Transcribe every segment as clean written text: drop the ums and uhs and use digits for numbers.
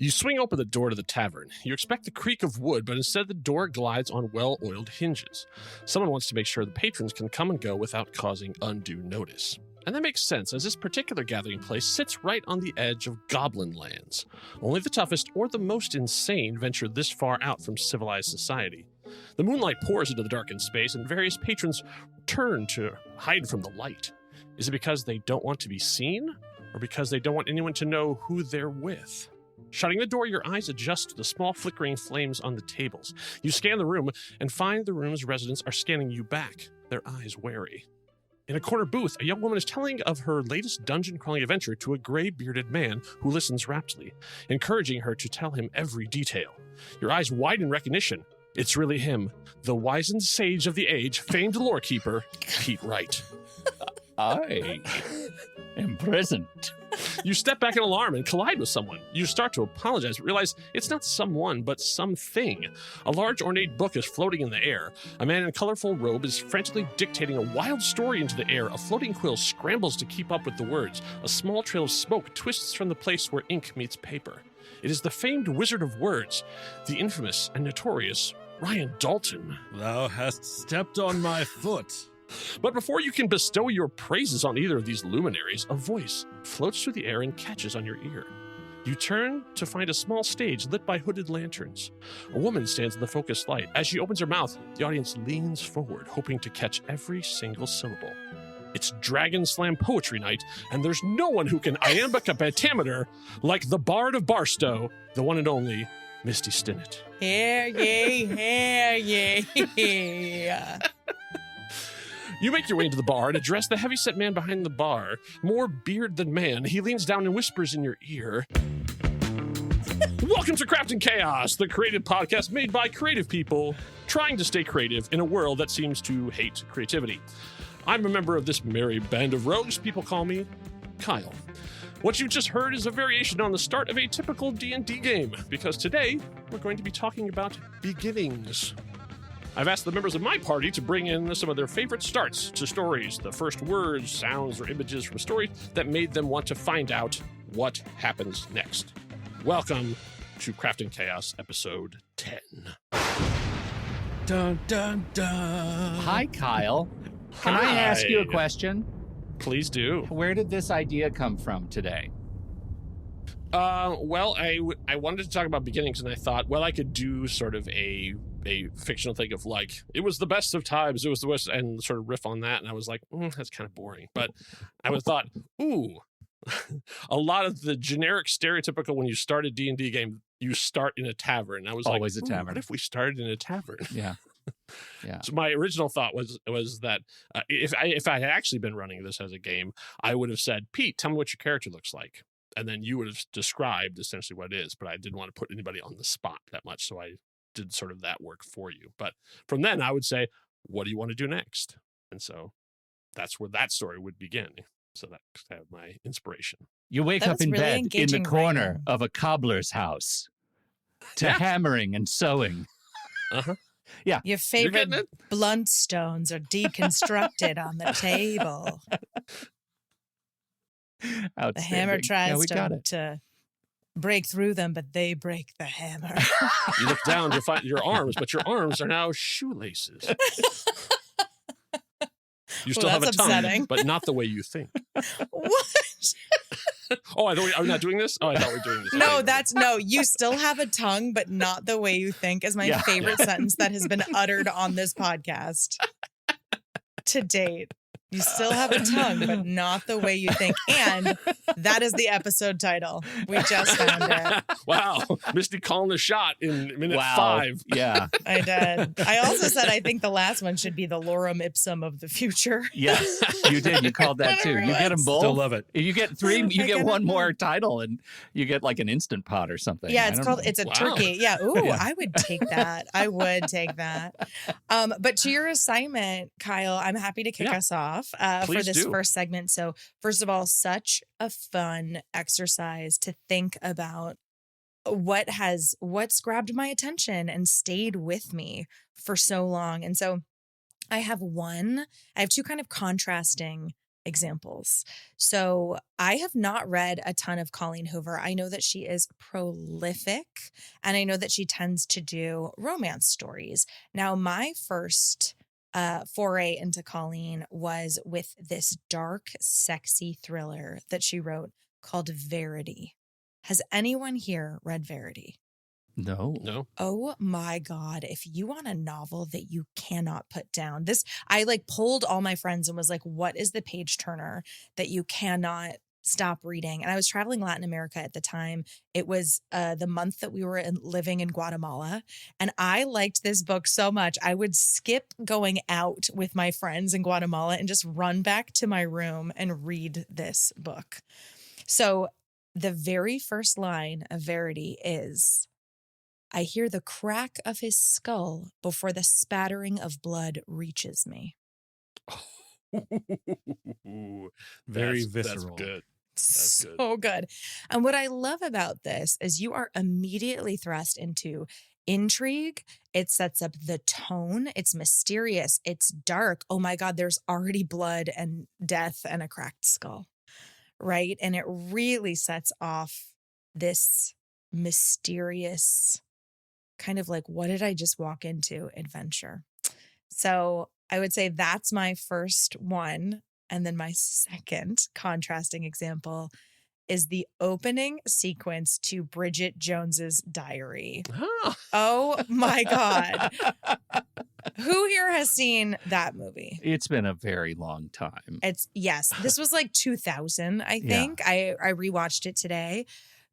You swing open the door to the tavern. You expect the creak of wood, but instead the door glides on well-oiled hinges. Someone wants to make sure the patrons can come and go without causing undue notice. And that makes sense, as this particular gathering place sits right on the edge of goblin lands. Only the toughest or the most insane venture this far out from civilized society. The moonlight pours into the darkened space, and various patrons turn to hide from the light. Is it because they don't want to be seen, or because they don't want anyone to know who they're with? Shutting the door, your eyes adjust to the small flickering flames on the tables. You scan the room and find the room's residents are scanning you back, their eyes wary. In a corner booth, a young woman is telling of her latest dungeon-crawling adventure to a gray-bearded man who listens raptly, encouraging her to tell him every detail. Your eyes widen in recognition. It's really him, the wizened sage of the age, famed lorekeeper, Pete Wright. I am present. You step back in alarm and collide with someone. You start to apologize, but realize it's not someone, but something. A large ornate book is floating in the air. A man in a colorful robe is frantically dictating a wild story into the air. A floating quill scrambles to keep up with the words. A small trail of smoke twists from the place where ink meets paper. It is the famed wizard of words, the infamous and notorious Ryan Dalton. Thou hast stepped on my foot. But before you can bestow your praises on either of these luminaries, a voice floats through the air and catches on your ear. You turn to find a small stage lit by hooded lanterns. A woman stands in the focused light. As she opens her mouth, the audience leans forward, hoping to catch every single syllable. It's Dragon Slam Poetry Night, and there's no one who can iambic a pentameter like the Bard of Barstow, the one and only Misty Stinnett. Hear ye. You make your way into the bar and address the heavyset man behind the bar. More beard than man, he leans down and whispers in your ear. Welcome to Crafting Chaos, the creative podcast made by creative people trying to stay creative in a world that seems to hate creativity. I'm a member of this merry band of rogues. People call me Kyle. What you just heard is a variation on the start of a typical D&D game, because today we're going to be talking about beginnings. I've asked the members of my party to bring in some of their favorite starts to stories, the first words, sounds, or images from stories that made them want to find out what happens next. Welcome to Crafting Chaos, episode 10. Dun, dun, dun. Hi, Kyle. Can I ask you a question? Please do. Where did this idea come from today? Well, I wanted to talk about beginnings, and I thought, well, I could do sort of a fictional thing of like, it was the best of times, it was the worst, and sort of riff on that. And I was like, that's kind of boring. But I would thought, a lot of the generic stereotypical when you start a D&D game, you start in a tavern. I was always like, a tavern. What if we started in a tavern? Yeah. Yeah. So my original thought was that if I had actually been running this as a game, I would have said, Pete, tell me what your character looks like. And then you would have described essentially what it is, but I didn't want to put anybody on the spot that much. So I did sort of that work for you. But from then I would say, what do you want to do next? And so that's where that story would begin. So that's kind of my inspiration. You wake up in bed in the corner of a cobbler's house to hammering and sewing. Uh-huh. Yeah. Your favorite blunt stones are deconstructed on the table. The hammer tries to break through them, but they break the hammer. You look down to find your arms, but your arms are now shoelaces. You still have a tongue, upsetting. But not the way you think. What? Oh, are we not doing this? Oh, I thought we were doing this. No, you still have a tongue, but not the way you think is my favorite sentence that has been uttered on this podcast to date. You still have a tongue, but not the way you think. And that is the episode title. We just found it. Wow. Misty calling a shot in minute 5. Yeah. I did. I also said I think the last one should be the lorem ipsum of the future. Yes, you did. You called that too. You get them both. Still love it. You get 3, you get one more title, and you get like an Instant Pot or something. Yeah, it's a turkey. Yeah. Ooh, yeah. I would take that. I would take that. But to your assignment, Kyle, I'm happy to kick us off for this first segment. So first of all, such a fun exercise to think about what's grabbed my attention and stayed with me for so long. And so I have 2 kind of contrasting examples. So I have not read a ton of Colleen Hoover. I know that she is prolific, and I know that she tends to do romance stories. Now, my first foray into Colleen was with this dark, sexy thriller that she wrote called Verity. Has anyone here read Verity? No. Oh my God. If you want a novel that you cannot put down, I like pulled all my friends and was like, what is the page turner that you cannot stop reading? And I was traveling Latin America at the time. It was the month that we were living in Guatemala. And I liked this book so much. I would skip going out with my friends in Guatemala and just run back to my room and read this book. So the very first line of Verity is, I hear the crack of his skull before the spattering of blood reaches me. Very visceral. That's good. So good. And what I love about this is you are immediately thrust into intrigue. It sets up the tone. It's mysterious. It's dark. Oh my God, there's already blood and death and a cracked skull, right? And it really sets off this mysterious kind of like, what did I just walk into adventure? So I would say that's my first one. And then my second contrasting example is the opening sequence to Bridget Jones's Diary. Oh my God. Who here has seen that movie? It's been a very long time. Yes, this was like 2000, I think. Yeah. I rewatched it today.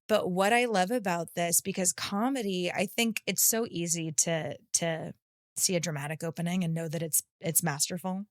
But what I love about this, because comedy, I think it's so easy to see a dramatic opening and know that it's masterful.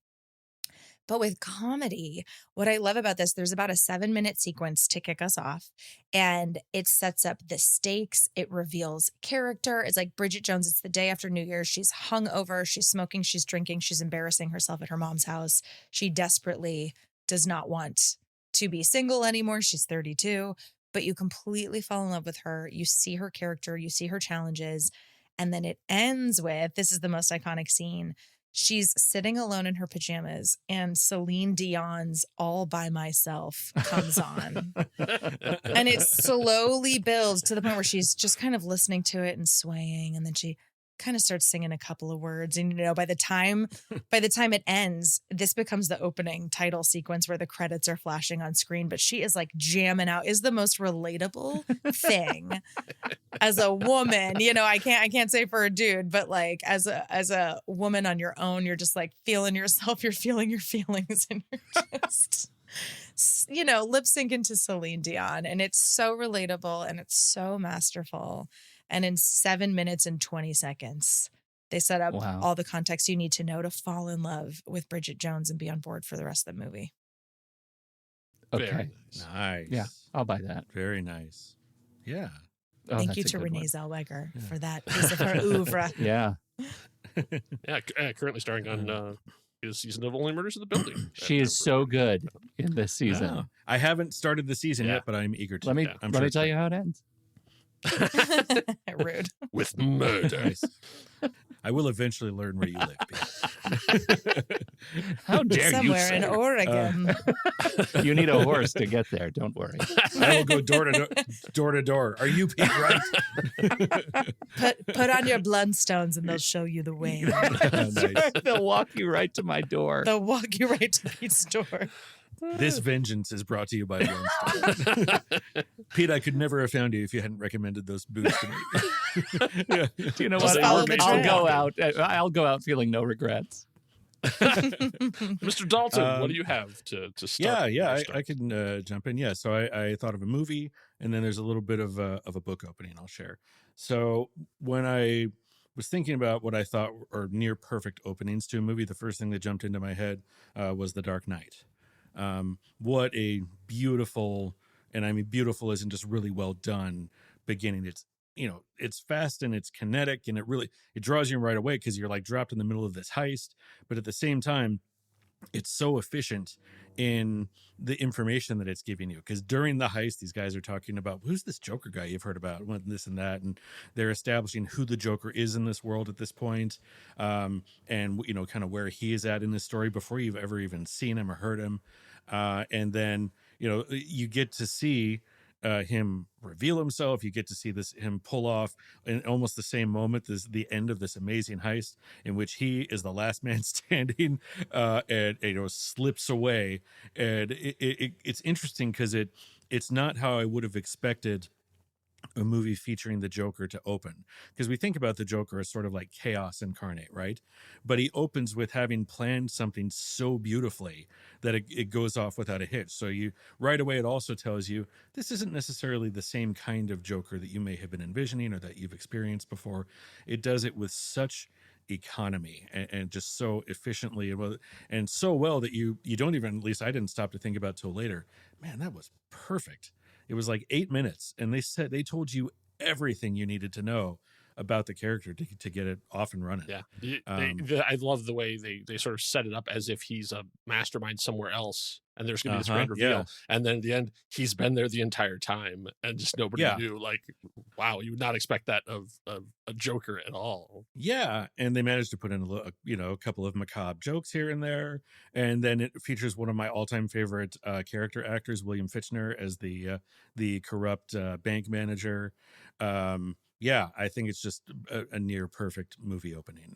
But with comedy, what I love about this, there's about a 7-minute sequence to kick us off, and it sets up the stakes. It reveals character. It's like Bridget Jones. It's the day after New Year's. She's hungover. She's smoking. She's drinking. She's embarrassing herself at her mom's house. She desperately does not want to be single anymore. She's 32, but you completely fall in love with her. You see her character. You see her challenges. And then it ends with, this is the most iconic scene. She's sitting alone in her pajamas and Celine Dion's All by Myself comes on. And it slowly builds to the point where she's just kind of listening to it and swaying. And then she kind of starts singing a couple of words. And, by the time it ends, this becomes the opening title sequence where the credits are flashing on screen. But she is like jamming out, is the most relatable thing as a woman. I can't say for a dude, but like as a woman on your own, you're just like feeling yourself, you're feeling your feelings, and you're just lip syncing to Celine Dion. And it's so relatable and it's so masterful. And in 7 minutes and 20 seconds, they set up all the context you need to know to fall in love with Bridget Jones and be on board for the rest of the movie. Okay. Nice. Yeah, I'll buy that. Very nice. Yeah. Thank you to Renee Zellweger for that piece of her oeuvre. Yeah. Currently starring on his season of Only Murders in the Building. She is so good in this season. Oh, I haven't started the season yet, but I'm eager to. Let me tell you how it ends. Rude. With murder. I will eventually learn where you live. How dare Somewhere you? in Oregon. You need a horse to get there. Don't worry. I will go door to door. Are you Pete Wright? Put on your bloodstones and they'll show you the way. Nice. They'll walk you right to my door. They'll walk you right to Pete's door. This vengeance is brought to you by Bloodstone. Pete, I could never have found you if you hadn't recommended those boots to me. Yeah. Do you know Just what? I'll go out feeling no regrets. Mr. Dalton, what do you have to start? Yeah, I can jump in. Yeah, so I thought of a movie, and then there's a little bit of a book opening I'll share. So when I was thinking about what I thought are near perfect openings to a movie, the first thing that jumped into my head was The Dark Knight. What a beautiful, and I mean beautiful isn't just really well done beginning. It's fast and it's kinetic, and it draws you right away because you're like dropped in the middle of this heist, but at the same time it's so efficient in the information that it's giving you, because during the heist these guys are talking about, who's this Joker guy you've heard about, this and that, and they're establishing who the Joker is in this world at this point, and kind of where he is at in this story before you've ever even seen him or heard him. And then, you get to see him reveal himself. You get to see him pull off in almost the same moment the end of this amazing heist in which he is the last man standing, and slips away. And it's interesting because it's not how I would have expected a movie featuring the Joker to open, because we think about the Joker as sort of like chaos incarnate, right? But he opens with having planned something so beautifully that it goes off without a hitch. So you right away, it also tells you this isn't necessarily the same kind of Joker that you may have been envisioning or that you've experienced before. It does it with such economy and just so efficiently and so well that you don't even, at least I didn't stop to think about till later, man, that was perfect. It was like 8 minutes, and they told you everything you needed to know about the character to get it off and running. Yeah. I love the way they sort of set it up as if he's a mastermind somewhere else, and there's going to be this grand reveal. Yeah. And then at the end, he's been there the entire time, and just nobody knew. Like, wow, you would not expect that of a Joker at all. Yeah, and they managed to put in a couple of macabre jokes here and there, and then it features one of my all-time favorite character actors, William Fichtner, as the corrupt bank manager. Yeah, I think it's just a near perfect movie opening.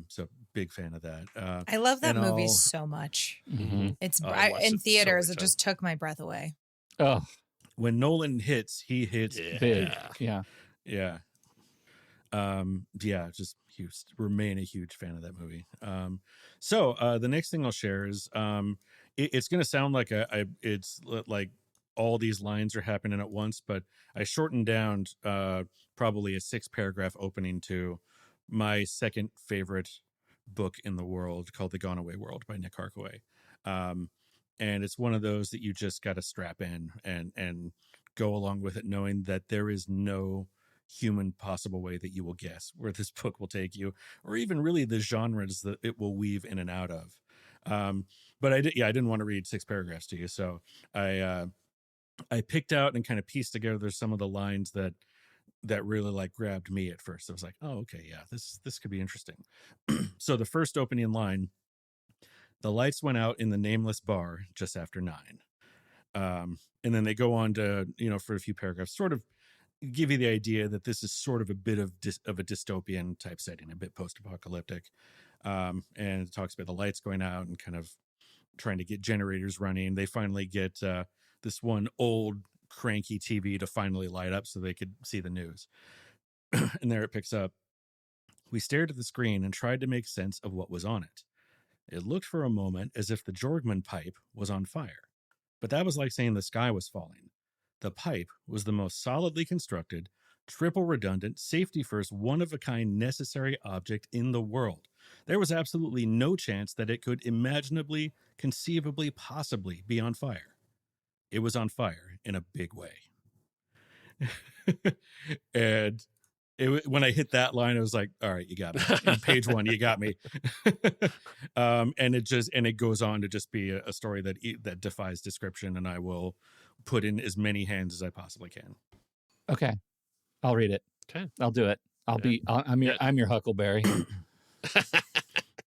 So big fan of that. I love that movie so much. Mm-hmm. It's in theaters. It just took my breath away. Oh, when Nolan hits, he hits big. Yeah. Just huge. Remain a huge fan of that movie. So the next thing I'll share is it's going to sound like it's like all these lines are happening at once, but I shortened down probably a 6-paragraph opening to my second favorite book in the world, called The Gone Away World by Nick Harkaway. And it's one of those that you just got to strap in and go along with it, knowing that there is no human possible way that you will guess where this book will take you, or even really the genres that it will weave in and out of. But I didn't want to read 6 paragraphs to you. So I picked out and kind of pieced together some of the lines that really like grabbed me at first. I was like, oh, okay, yeah, this could be interesting. So the first opening line: the lights went out in the nameless bar just after 9. And then they go on to, for a few paragraphs, sort of give you the idea that this is sort of a bit of a dystopian type setting, a bit post-apocalyptic. And it talks about the lights going out and kind of trying to get generators running. They finally get this one old cranky TV to finally light up so they could see the news. And there it picks up. We stared at the screen and tried to make sense of what was on it. It looked for a moment as if the Jorgman pipe was on fire, but that was like saying the sky was falling. The pipe was the most solidly constructed, triple redundant, safety first, one-of-a-kind necessary object in the world. There was absolutely no chance that it could imaginably, conceivably, possibly be on fire. It was on fire in a big way. And when I hit that line, I was like, all right, you got me. In page 1, you got me. And it goes on to just be a story that defies description, and I will put in as many hands as I possibly can. Okay. I'll read it. Okay. I'll do it. I'm your Huckleberry.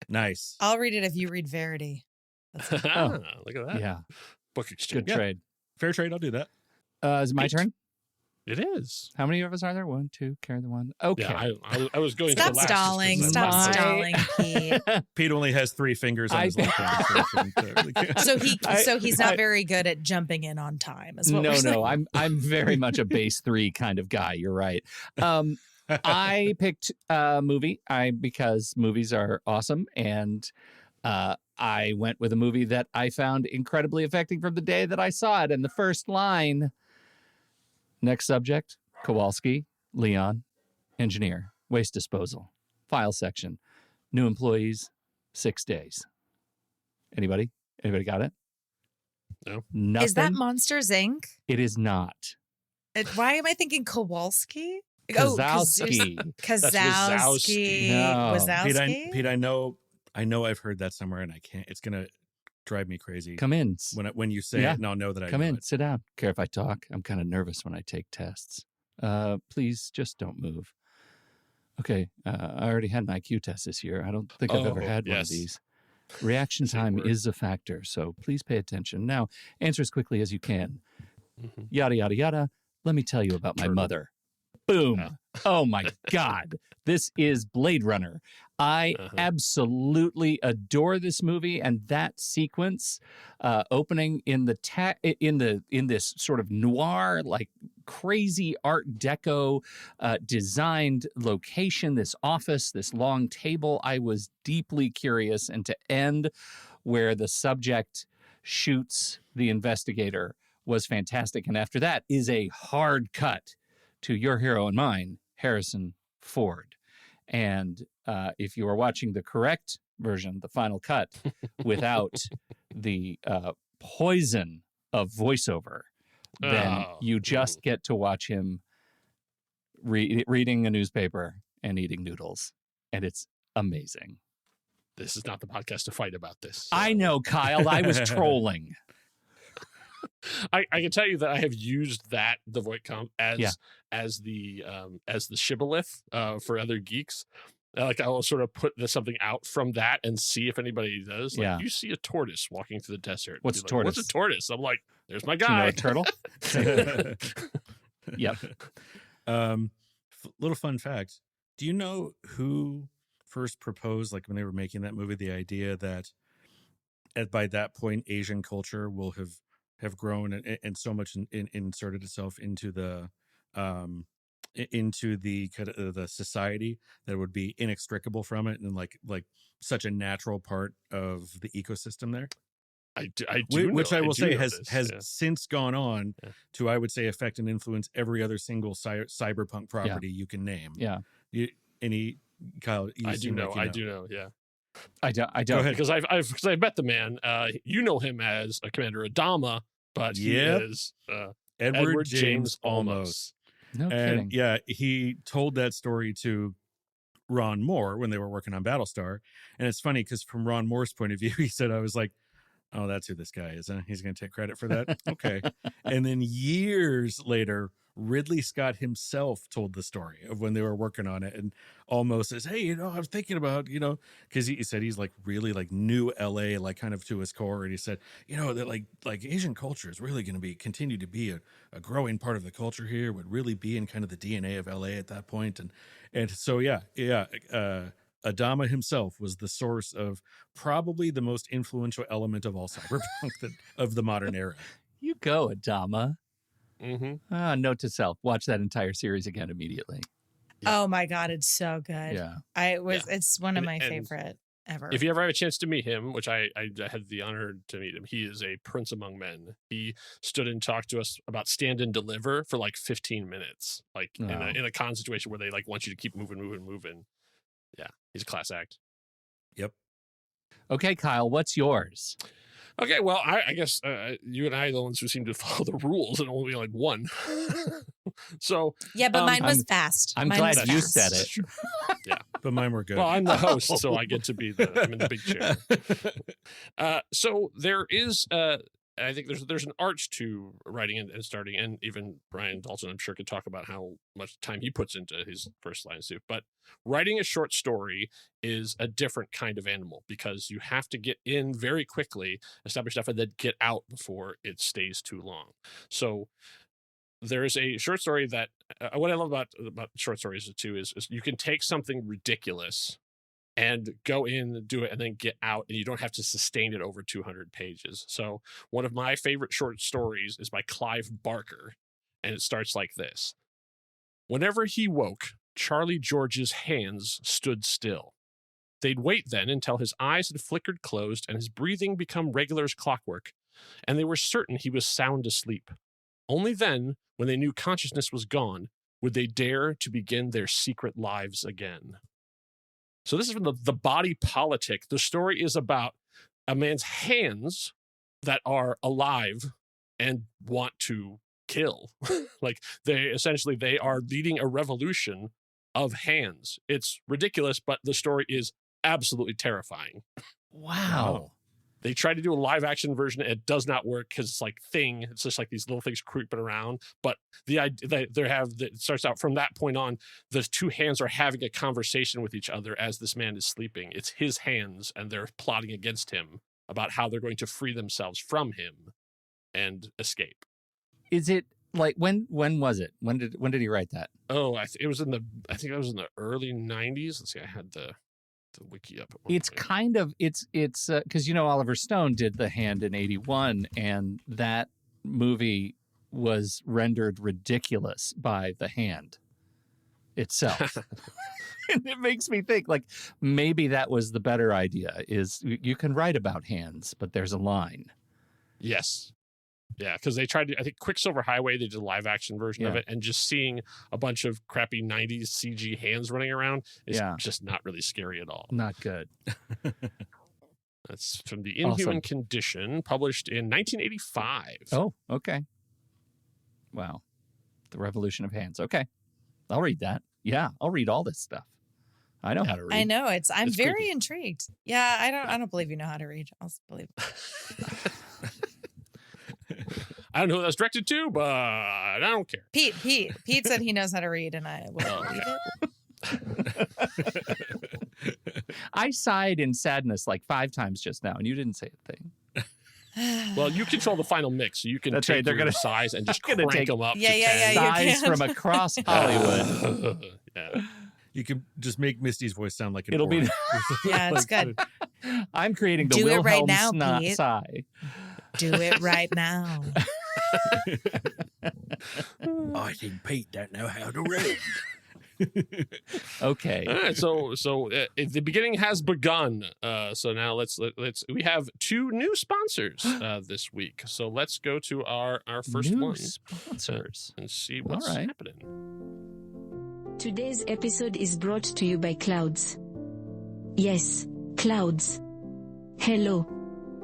Nice. I'll read it if you read Verity. Look at that. Yeah. Book exchange. Good trade. Fair trade. I'll do that. Is it my turn? It is. How many of us are there? 1, 2, carry the 1. Okay. Yeah, I was going Stop to last. Stalling. Stop stalling, Pete. Pete only has 3 fingers on his left hand. So he's not very good at jumping in on time. Is what we're saying. I'm very much a base 3 kind of guy. You're right. I picked a movie because movies are awesome, and I went with a movie that I found incredibly affecting from the day that I saw it. And the first line: next subject, Kowalski, Leon, engineer, waste disposal, file section, new employees, 6 days. Anybody got it? No. Nothing? Is that Monsters, Inc.? It is not. Why am I thinking Kowalski? Kazowski. Kazowski. No. Wazowski? Pete, I know I've heard that somewhere, and I can't. It's gonna drive me crazy. Come in. When you say it, and I'll know that I come know in. it. Sit down. Care if I talk? I'm kind of nervous when I take tests. Please just don't move. Okay. I already had an IQ test this year. I don't think I've ever had one of these. Reaction time is a factor, so please pay attention. Now, answer as quickly as you can. Yada, yada, yada. Let me tell you about my mother. Boom. Oh, my God. This is Blade Runner. I absolutely adore this movie, and that sequence opening in this sort of noir, like crazy Art Deco designed location, this office, this long table. I was deeply curious, and to end where the subject shoots the investigator was fantastic. And after that is a hard cut to your hero and mine, Harrison Ford. And if you are watching the correct version, the final cut, without the poison of voiceover, then you just get to watch him reading a newspaper and eating noodles. And it's amazing. This is not the podcast to fight about this. So. I know, Kyle. I was trolling. I can tell you that I have used the Voight-Kampff as the shibboleth for other geeks. Like I'll sort of put something out from that and see if anybody does. Like you see a tortoise walking through the desert. What's a tortoise? What's a tortoise? I'm like, there's my guy. Do you know a turtle? Yep. Little fun fact. Do you know who first proposed, like when they were making that movie, the idea that by that point Asian culture will have grown and so much inserted itself into the kind of the society that would be inextricable from it, and like such a natural part of the ecosystem there. I do which I will say has this. since gone on to, I would say, affect and influence every other single cyberpunk property you can name. Yeah. Kyle, I do know. Yeah. I don't because I've met the man. You know him as a Commander Adama, but he is Edward James Olmos. No kidding. And yeah, he told that story to Ron Moore when they were working on Battlestar. And it's funny because from Ron Moore's point of view, he said, I was like, oh, that's who this guy is. Huh? He's going to take credit for that. Okay. And then years later, Ridley Scott himself told the story of when they were working on it, and almost says, hey, I was thinking about, because he said he's like really like new LA, like kind of to his core. And he said, that like Asian culture is really going to continue to be a growing part of the culture here, would really be in kind of the DNA of LA at that point. And so, Adama himself was the source of probably the most influential element of all cyberpunk of the modern era. You go, Adama. Mm-hmm. Note to self: watch that entire series again immediately. Yeah. Oh my God, it's so good. Yeah, It's one of my favorite ever. If you ever have a chance to meet him, which I had the honor to meet him, he is a prince among men. He stood and talked to us about Stand and Deliver for like 15 minutes, like in a con situation where they like want you to keep moving. Yeah, he's a class act. Yep. Okay, Kyle, what's yours? Okay, well, I guess you and I are the ones who seem to follow the rules and only like one. So yeah, but mine was fast. I'm glad you said it. Yeah, but mine were good. Well, I'm the host, so I get to be I'm in the big chair. So there is I think there's an art to writing and starting, and even Ryan Dalton, I'm sure, could talk about how much time he puts into his first lines too. But writing a short story is a different kind of animal because you have to get in very quickly, establish stuff, and then get out before it stays too long. So there is a short story that what I love about short stories too is you can take something ridiculous and go in, do it, and then get out, and you don't have to sustain it over 200 pages. So one of my favorite short stories is by Clive Barker, and it starts like this. Whenever he woke, Charlie George's hands stood still. They'd wait then until his eyes had flickered closed and his breathing become regular as clockwork, and they were certain he was sound asleep. Only then, when they knew consciousness was gone, would they dare to begin their secret lives again. So this is from the body politic. The story is about a man's hands that are alive and want to kill. Like they are leading a revolution of hands. It's ridiculous, but the story is absolutely terrifying. Wow. They tried to do a live action version. It does not work because it's like Thing. It's just like these little things creeping around. But the idea it starts out from that point on, the two hands are having a conversation with each other as this man is sleeping. It's his hands, and they're plotting against him about how they're going to free themselves from him and escape. Is it like when was it? When did he write that? Oh, I think it was in the early 90s. Let's see, I had the wiki up. It's point. kind of it's because Oliver Stone did The Hand in '81, and that movie was rendered ridiculous by The Hand itself. And it makes me think like maybe that was the better idea. Is you can write about hands, but there's a line. Yes. Yeah, because they tried to, I think Quicksilver Highway, they did a live action version of it, and just seeing a bunch of crappy 90s CG hands running around is just not really scary at all. Not good. That's from The Inhuman Condition, published in 1985. Oh, okay. Wow. The Revolution of Hands. Okay. I'll read that. Yeah, I'll read all this stuff. I know how to read. I know. I'm very creepy. Intrigued. Yeah, I don't believe you know how to read. I'll believe I don't know who that's directed to, but I don't care. Pete said he knows how to read, and I will believe it. I sighed in sadness like 5 times just now, and you didn't say a thing. Well, you control the final mix, so you can take their size and just crank them up. Yeah, size from across Hollywood. Yeah. You can just make Misty's voice sound like it'll be. Yeah, it's good. I'm creating the Do Wilhelm it right now, Pete. sigh. Do it right now. I think Pete don't know how to read. Okay. All right, so the beginning has begun. So now let's we have 2 new sponsors this week. So let's go to our first new one sponsors and see what's happening. Today's episode is brought to you by clouds. Yes, clouds. Hello.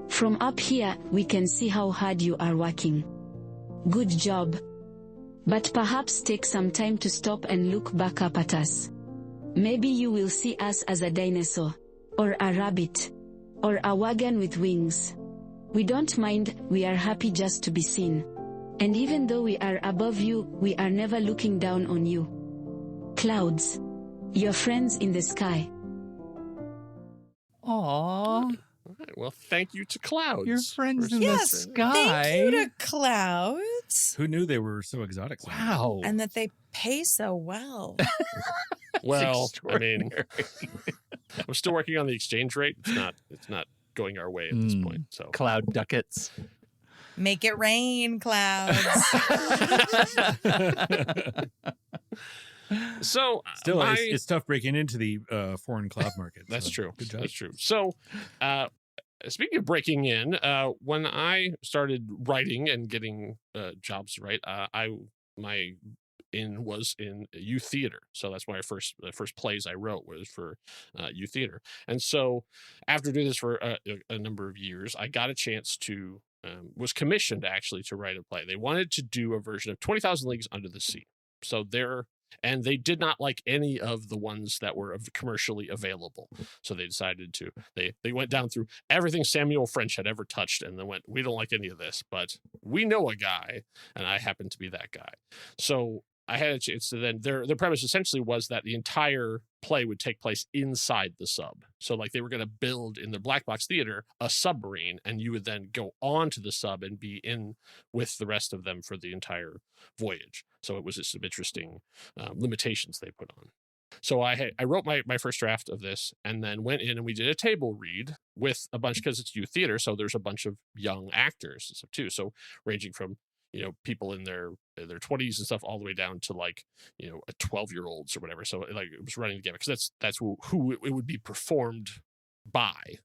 From up here, we can see how hard you are working. Good job. But perhaps take some time to stop and look back up at us. Maybe you will see us as a dinosaur, or a rabbit, or a wagon with wings. We don't mind, we are happy just to be seen. And even though we are above you, we are never looking down on you. Clouds. Your friends in the sky. Aww. All right, well, thank you to Clouds. Your friends in the sky. Thank you to Clouds. Who knew they were so exotic? Wow. And that they pay so well. Well, I mean, I'm still working on the exchange rate. It's not going our way at this point. So Cloud ducats. Make it rain, Clouds. So still, it's tough breaking into the foreign cloud market. That's so true. Good job. That's true. So, speaking of breaking in, when I started writing and getting jobs to write, my in was in youth theater. So that's why the first plays I wrote was for youth theater. And so after doing this for a number of years, I got a chance to was commissioned actually to write a play. They wanted to do a version of 20,000 Leagues Under the Sea. So and they did not like any of the ones that were commercially available. So they decided to, they went down through everything Samuel French had ever touched and then went, we don't like any of this, but we know a guy, and I happen to be that guy. So I had a chance to then, their premise essentially was that the entire play would take place inside the sub. So like they were going to build in the black box theater a submarine, and you would then go onto the sub and be in with the rest of them for the entire voyage. So it was just some interesting limitations they put on. So I wrote my first draft of this, and then went in and we did a table read with a bunch, because it's youth theater, so there's a bunch of young actors and stuff too. So ranging from people in their 20s and stuff all the way down to like a 12-year-olds or whatever. So like it was running the gamut, because that's who it would be performed by.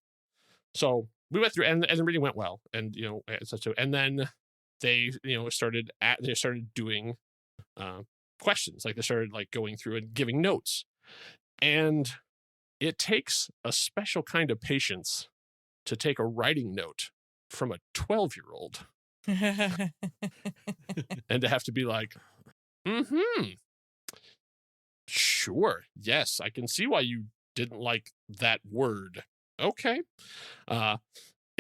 So we went through, and the reading went well, and and then they started doing questions. Like they started like going through and giving notes, and it takes a special kind of patience to take a writing note from a 12-year-old. And to have to be like, sure, yes, I can see why you didn't like that word. Okay.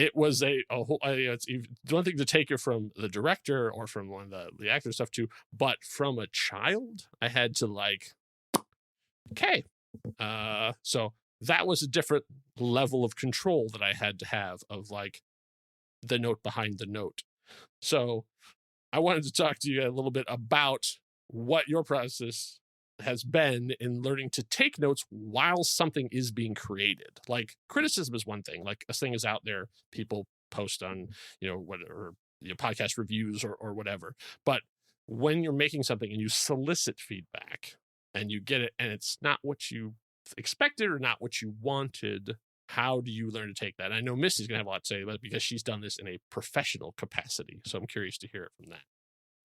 it was a whole. It's one thing to take it from the director or from one of the actor stuff too, but from a child, I had to like, okay, so that was a different level of control that I had to have of like the note behind the note. So I wanted to talk to you a little bit about what your process has been in learning to take notes while something is being created. Like criticism is one thing, like a thing is out there, people post on, whatever, podcast reviews or whatever. But when you're making something and you solicit feedback and you get it and it's not what you expected or not what you wanted, how do you learn to take that? And I know Misty's gonna have a lot to say about it because she's done this in a professional capacity. So I'm curious to hear it from that.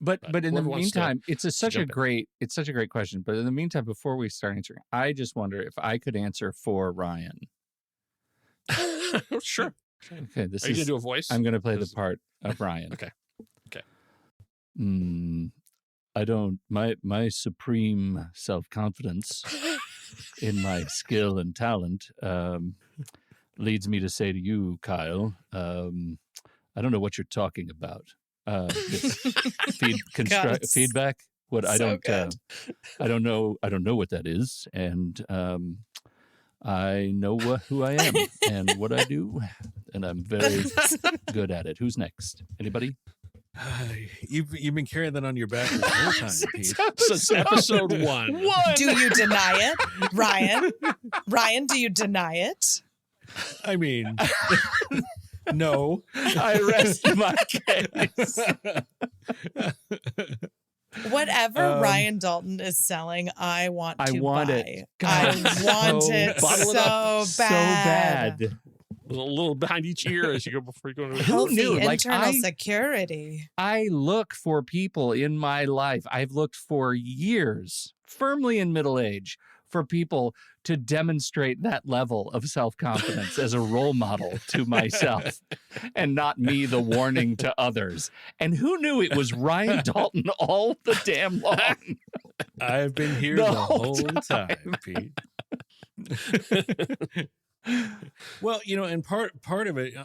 But in the meantime, it's such a great question. But in the meantime, before we start answering, I just wonder if I could answer for Ryan. Sure. Okay. Are you gonna do a voice? I'm gonna play the part of Ryan. Okay. I don't. My supreme self-confidence in my skill and talent leads me to say to you, Kyle, I don't know what you're talking about. This feedback. What I don't know what that is, and I know who I am and what I do, and I'm very good at it. Who's next? Anybody? You've been carrying that on your back the whole time, Pete. Since episode one. Do you deny it, Ryan? Ryan, do you deny it? I mean, no. I rest my case. Whatever Ryan Dalton is selling, I want to buy. It. God, I want it so bad. A little behind each ear as you go before you go into healthy internal security. I look for people in my life. I've looked for years, firmly in middle age, for people to demonstrate that level of self-confidence as a role model to myself and not me the warning to others. And who knew it was Ryan Dalton all the damn long? I've been here the whole time, Pete. Well, and part of it,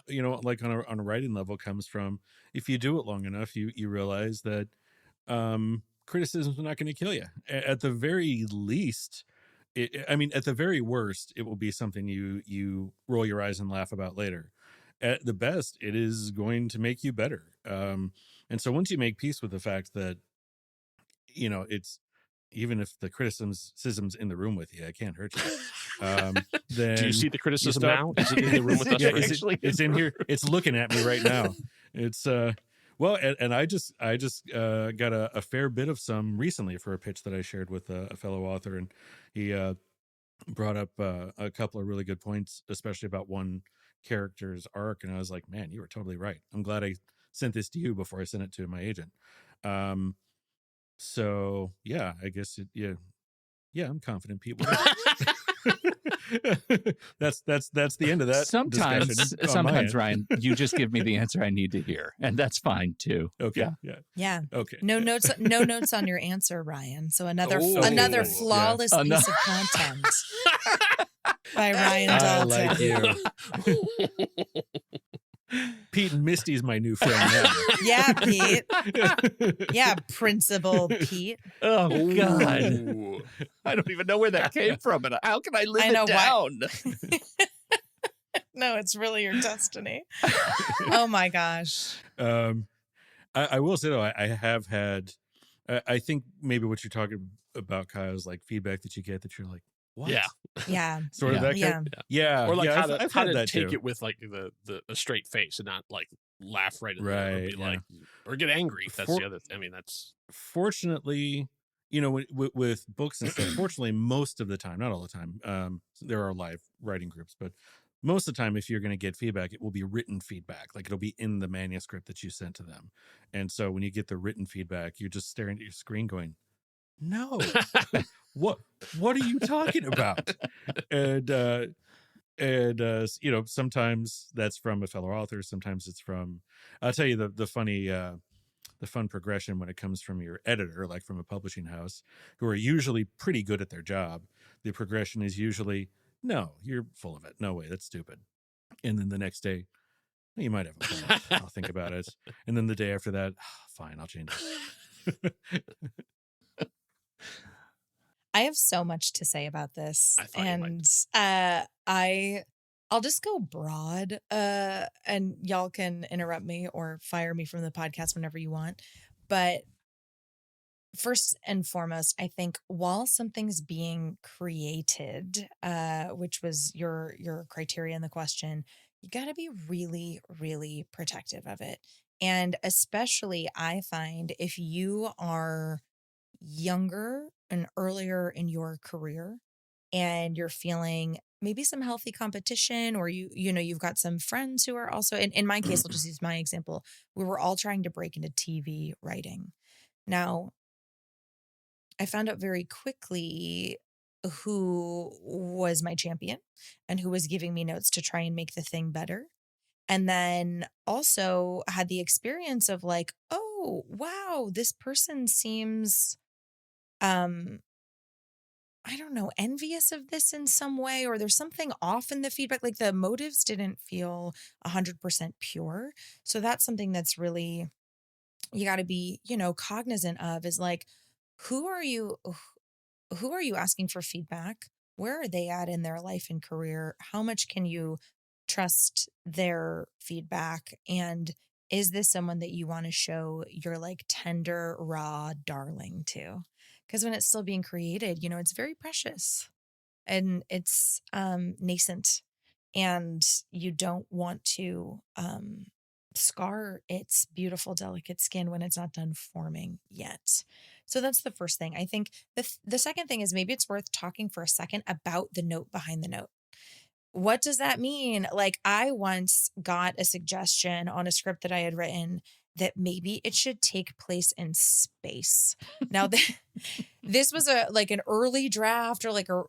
like on a writing level comes from, if you do it long enough, you realize that criticism is not going to kill you. At the very least, at the very worst, it will be something you roll your eyes and laugh about later. At the best, it is going to make you better. And so once you make peace with the fact that, it's, even if the criticism's in the room with you, I can't hurt you. Then do you see the criticism now? Is it in the room with us? Yeah, it's in here. It's looking at me right now. It's well, and I just got a fair bit of some recently for a pitch that I shared with a fellow author, and he brought up a couple of really good points, especially about one character's arc, and I was like, man, you were totally right. I'm glad I sent this to you before I sent it to my agent. So yeah, I guess I'm confident people. That's the end of that. Sometimes Ryan, you just give me the answer I need to hear, and that's fine too. Okay. Yeah. Okay. No notes on your answer, Ryan. So another flawless piece of content by Ryan Dalton. I like you. Pete and Misty's my new friend now. Yeah, Pete. Yeah, Principal Pete. Oh, God. I don't even know where that came from. And how can I live it down? No, it's really your destiny. Oh, my gosh. I will say, though, I have had, I think maybe what you're talking about, Kyle, is like feedback that you get that you're like, what? Yeah. Sort of that kind. Yeah. Or like I've how had to that take too. it with like a straight face and not like laugh right in right, or be like, or get angry. That's the other. That's fortunately, with books and stuff. Fortunately, most of the time, not all the time. There are live writing groups, but most of the time, if you're going to get feedback, it will be written feedback. Like it'll be in the manuscript that you sent to them. And so when you get the written feedback, you're just staring at your screen, going, "No, what are you talking about?" And sometimes that's from a fellow author. Sometimes it's from, I'll tell you the fun progression when it comes from your editor, like from a publishing house, who are usually pretty good at their job. The progression is usually, no, you're full of it. No way, that's stupid. And then the next day, You might have a point. I'll think about it. And then the day after that, fine, I'll change it. I have so much to say about this. And I'll just go broad, and y'all can interrupt me or fire me from the podcast whenever you want. But first and foremost, I think while something's being created, which was your criteria in the question, you got to be really, really protective of it. And especially I find if you are younger and earlier in your career and you're feeling maybe some healthy competition, or you've got some friends who are also, in my case, I'll just use my example. We were all trying to break into TV writing. Now, I found out very quickly who was my champion and who was giving me notes to try and make the thing better. And then also had the experience of like, oh, wow, this person seems, I don't know, envious of this in some way, or there's something off in the feedback. Like the motives didn't feel 100% pure. So that's something that's really, you got to be, cognizant of, is like, who are you asking for feedback? Where are they at in their life and career? How much can you trust their feedback? And is this someone that you want to show your like tender, raw darling to? Because when it's still being created, it's very precious and it's nascent, and you don't want to scar its beautiful, delicate skin when it's not done forming yet. So that's the first thing. I think the second thing is maybe it's worth talking for a second about the note behind the note. What does that mean? Like, I once got a suggestion on a script that I had written that maybe it should take place in space. Now, this was an early draft, or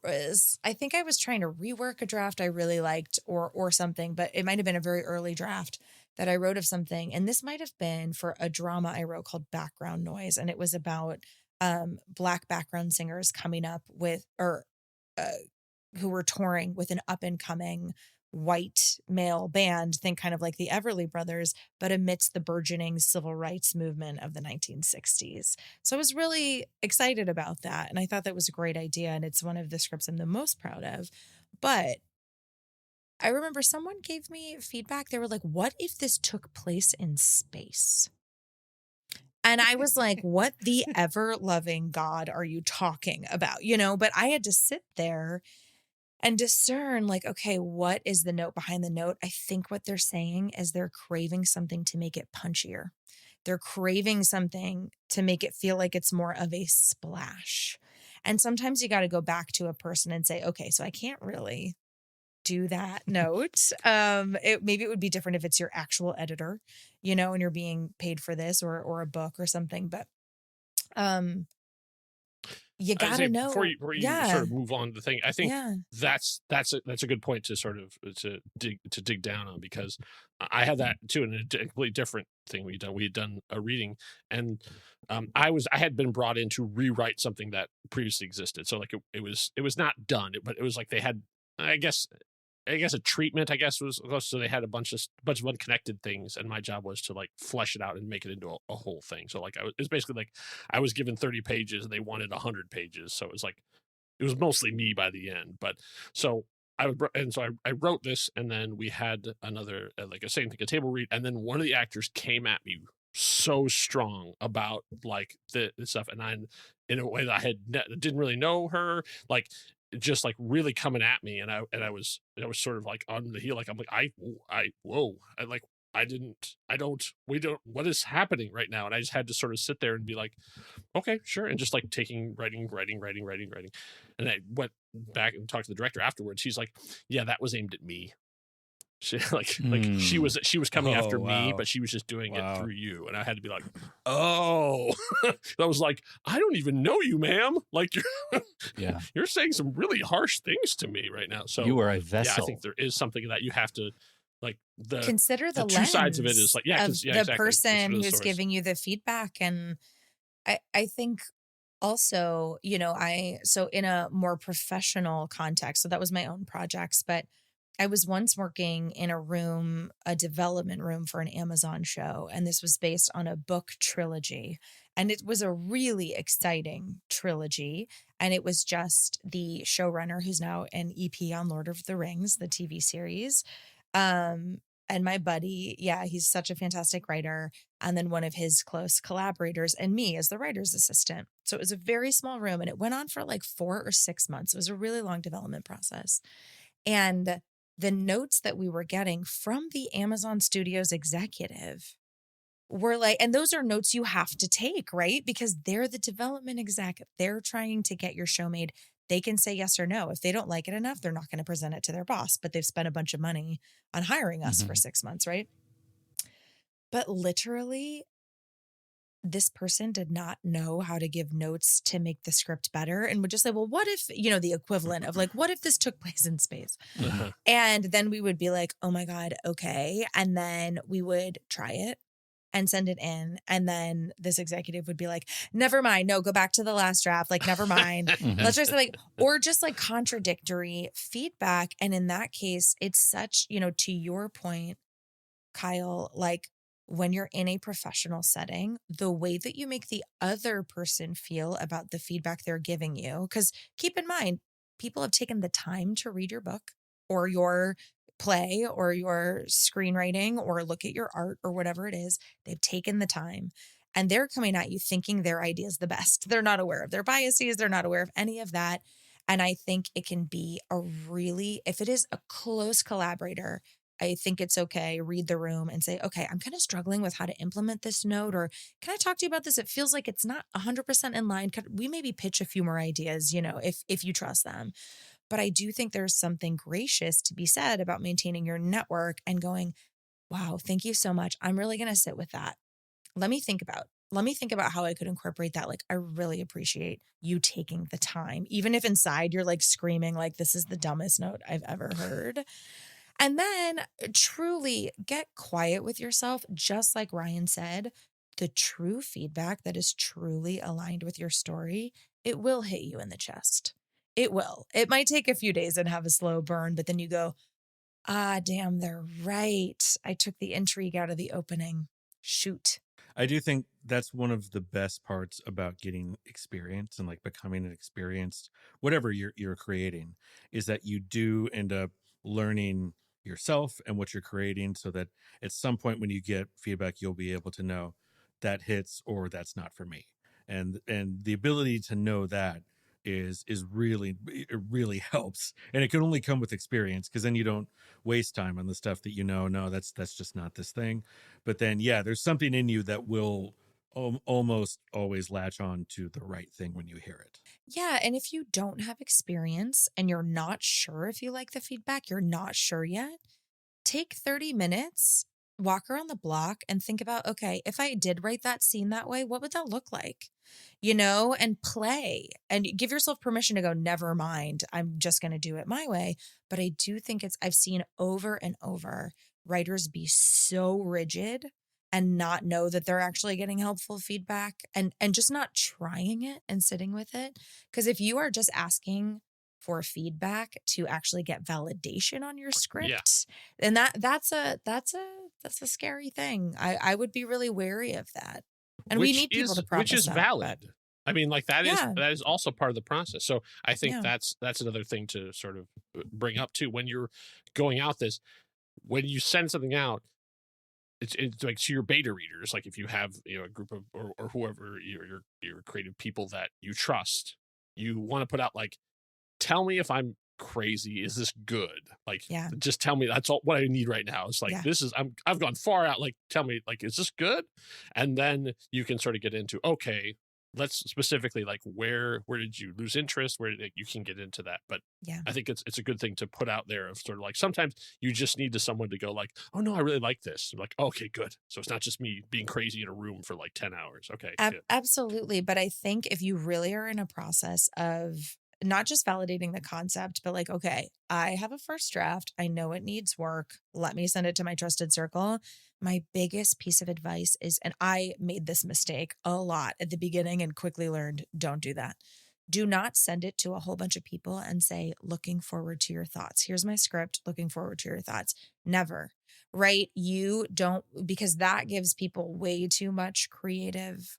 I think I was trying to rework a draft I really liked or something, but it might have been a very early draft that I wrote of something. And this might have been for a drama I wrote called Background Noise. And it was about Black background singers coming up with, who were touring with an up and coming white male band, think kind of like the Everly Brothers, but amidst the burgeoning civil rights movement of the 1960s. So I was really excited about that. And I thought that was a great idea. And it's one of the scripts I'm the most proud of. But I remember someone gave me feedback. They were like, what if this took place in space? And I was like, what the ever loving God are you talking about? But I had to sit there and discern, like, okay, what is the note behind the note? I think what they're saying is they're craving something to make it punchier. They're craving something to make it feel like it's more of a splash. And sometimes you got to go back to a person and say, okay, so I can't really do that note. Maybe it would be different if it's your actual editor, and you're being paid for this, or a book or something. But you gotta know before you sort of move on to the thing. I think that's a good point to sort of to dig down on, because I had that too in a completely different thing we had done a reading, and I had been brought in to rewrite something that previously existed. So like it was not done, but it was like they had I guess a treatment, was, so they had a bunch of unconnected things, and my job was to like flesh it out and make it into a whole thing. So like it was basically like I was given 30 pages and they wanted 100 pages. So it was mostly me by the end. But so I wrote this, and then we had another a table read, and then one of the actors came at me so strong about like the stuff, and I, in a way that I didn't really know her, like just like really coming at me, and I was sort of like on the heel, like I'm like what is happening right now? And I just had to sort of sit there and be like, okay, sure, and just like writing. And I went back and talked to the director afterwards. He's like, yeah, that was aimed at me. She she was coming after me, but she was just doing it through you. And I had to be like, oh. I was like, I don't even know you, ma'am. Like you're saying some really harsh things to me right now. So you are a vessel. Yeah, I think there is something that you have to like consider the two lens sides of it is like the person who's giving you the feedback. And I think also, so in a more professional context, so that was my own projects, but I was once working in a development room for an Amazon show, and this was based on a book trilogy. And it was a really exciting trilogy. And it was just the showrunner, who's now an EP on Lord of the Rings, the TV series. And my buddy, he's such a fantastic writer. And then one of his close collaborators and me as the writer's assistant. So it was a very small room, and it went on for like 4 or 6 months. It was a really long development process. And the notes that we were getting from the Amazon Studios executive were like, and those are notes you have to take, right? Because they're the development exec. They're trying to get your show made. They can say yes or no. If they don't like it enough, they're not going to present it to their boss, but they've spent a bunch of money on hiring us for 6 months, right? But literally, this person did not know how to give notes to make the script better and would just say, well, what if, the equivalent of like, what if this took place in space? And then we would be like, oh my God, okay. And then we would try it and send it in. And then this executive would be like, never mind. No, go back to the last draft. Like, never mind. Let's just or just like contradictory feedback. And in that case, it's such, to your point, Kyle, like, when you're in a professional setting, the way that you make the other person feel about the feedback they're giving you, because keep in mind, people have taken the time to read your book or your play or your screenwriting or look at your art or whatever it is. They've taken the time and they're coming at you thinking their idea is the best. They're not aware of their biases. They're not aware of any of that. And I think it can be if it is a close collaborator, I think it's okay, read the room and say, okay, I'm kind of struggling with how to implement this note, or can I talk to you about this? It feels like it's not 100% in line. Could we maybe pitch a few more ideas, if you trust them? But I do think there's something gracious to be said about maintaining your network and going, wow, thank you so much. I'm really going to sit with that. Let me think about how I could incorporate that. Like, I really appreciate you taking the time, even if inside you're like screaming, like, this is the dumbest note I've ever heard. And then truly get quiet with yourself. Just like Ryan said, the true feedback that is truly aligned with your story, it will hit you in the chest. It will. It might take a few days and have a slow burn, but then you go, damn, they're right. I took the intrigue out of the opening. Shoot. I do think that's one of the best parts about getting experience and like becoming an experienced, whatever you're creating, is that you do end up learning yourself and what you're creating, so that at some point when you get feedback, you'll be able to know that hits or that's not for me. And the ability to know that is really, it really helps. And it can only come with experience, because then you don't waste time on the stuff that no, that's just not this thing. But then there's something in you that will almost always latch on to the right thing when you hear it. Yeah. And if you don't have experience and you're not sure if you like the feedback, you're not sure yet, take 30 minutes, walk around the block and think about, okay, if I did write that scene that way, what would that look like? And play and give yourself permission to go, never mind, I'm just going to do it my way. But I do think I've seen over and over writers be so rigid and not know that they're actually getting helpful feedback and just not trying it and sitting with it. Because if you are just asking for feedback to actually get validation on your script, then that's a scary thing. I would be really wary of that. And we need people to process which is that, valid. But I mean, like that is also part of the process. So I think that's another thing to sort of bring up too. When you're going out when you send something out, it's like to your beta readers, like if you have a group of or whoever your creative people that you trust, you want to put out like, tell me if I'm crazy. Is this good? Like, just tell me. That's all what I need right now. It's like, this is, I've gone far out. Like, tell me, like, is this good? And then you can sort of get into, okay, let's specifically like, where did you lose interest? Where you can get into that. But I think it's a good thing to put out there of sort of like, sometimes you just need someone to go like, oh no, I really like this. I'm like, okay, good. So it's not just me being crazy in a room for like 10 hours. Okay. Absolutely. But I think if you really are in a process of not just validating the concept, but like, okay, I have a first draft. I know it needs work. Let me send it to my trusted circle. My biggest piece of advice is, and I made this mistake a lot at the beginning and quickly learned, don't do that. Do not send it to a whole bunch of people and say, looking forward to your thoughts. Here's my script, looking forward to your thoughts. Never, right? You don't, because that gives people way too much creative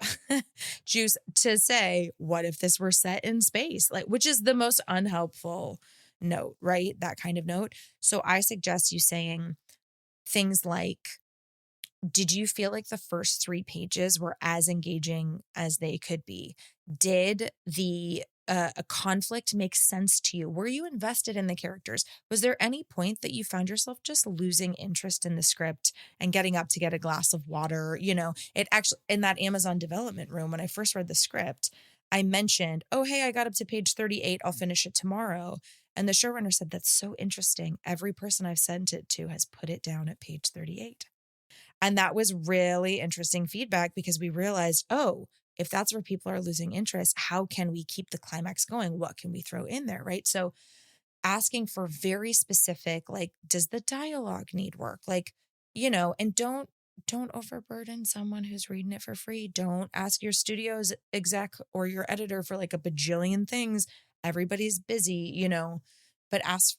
juice to say, what if this were set in space? Like, which is the most unhelpful note, right? That kind of note. So I suggest you saying things like, did you feel like the first 3 pages were as engaging as they could be? Did the a conflict make sense to you? Were you invested in the characters? Was there any point that you found yourself just losing interest in the script and getting up to get a glass of water? You know, it actually, in that Amazon development room, when I first read the script, I mentioned, oh, hey, I got up to page 38. I'll finish it tomorrow. And the showrunner said, that's so interesting. Every person I've sent it to has put it down at page 38. And that was really interesting feedback because we realized, oh, if that's where people are losing interest, how can we keep the climax going? What can we throw in there, right? So asking for very specific, like, does the dialogue need work? Like, you know, and don't overburden someone who's reading it for free. Don't ask your studio's exec or your editor for like a bajillion things. Everybody's busy, you know, but ask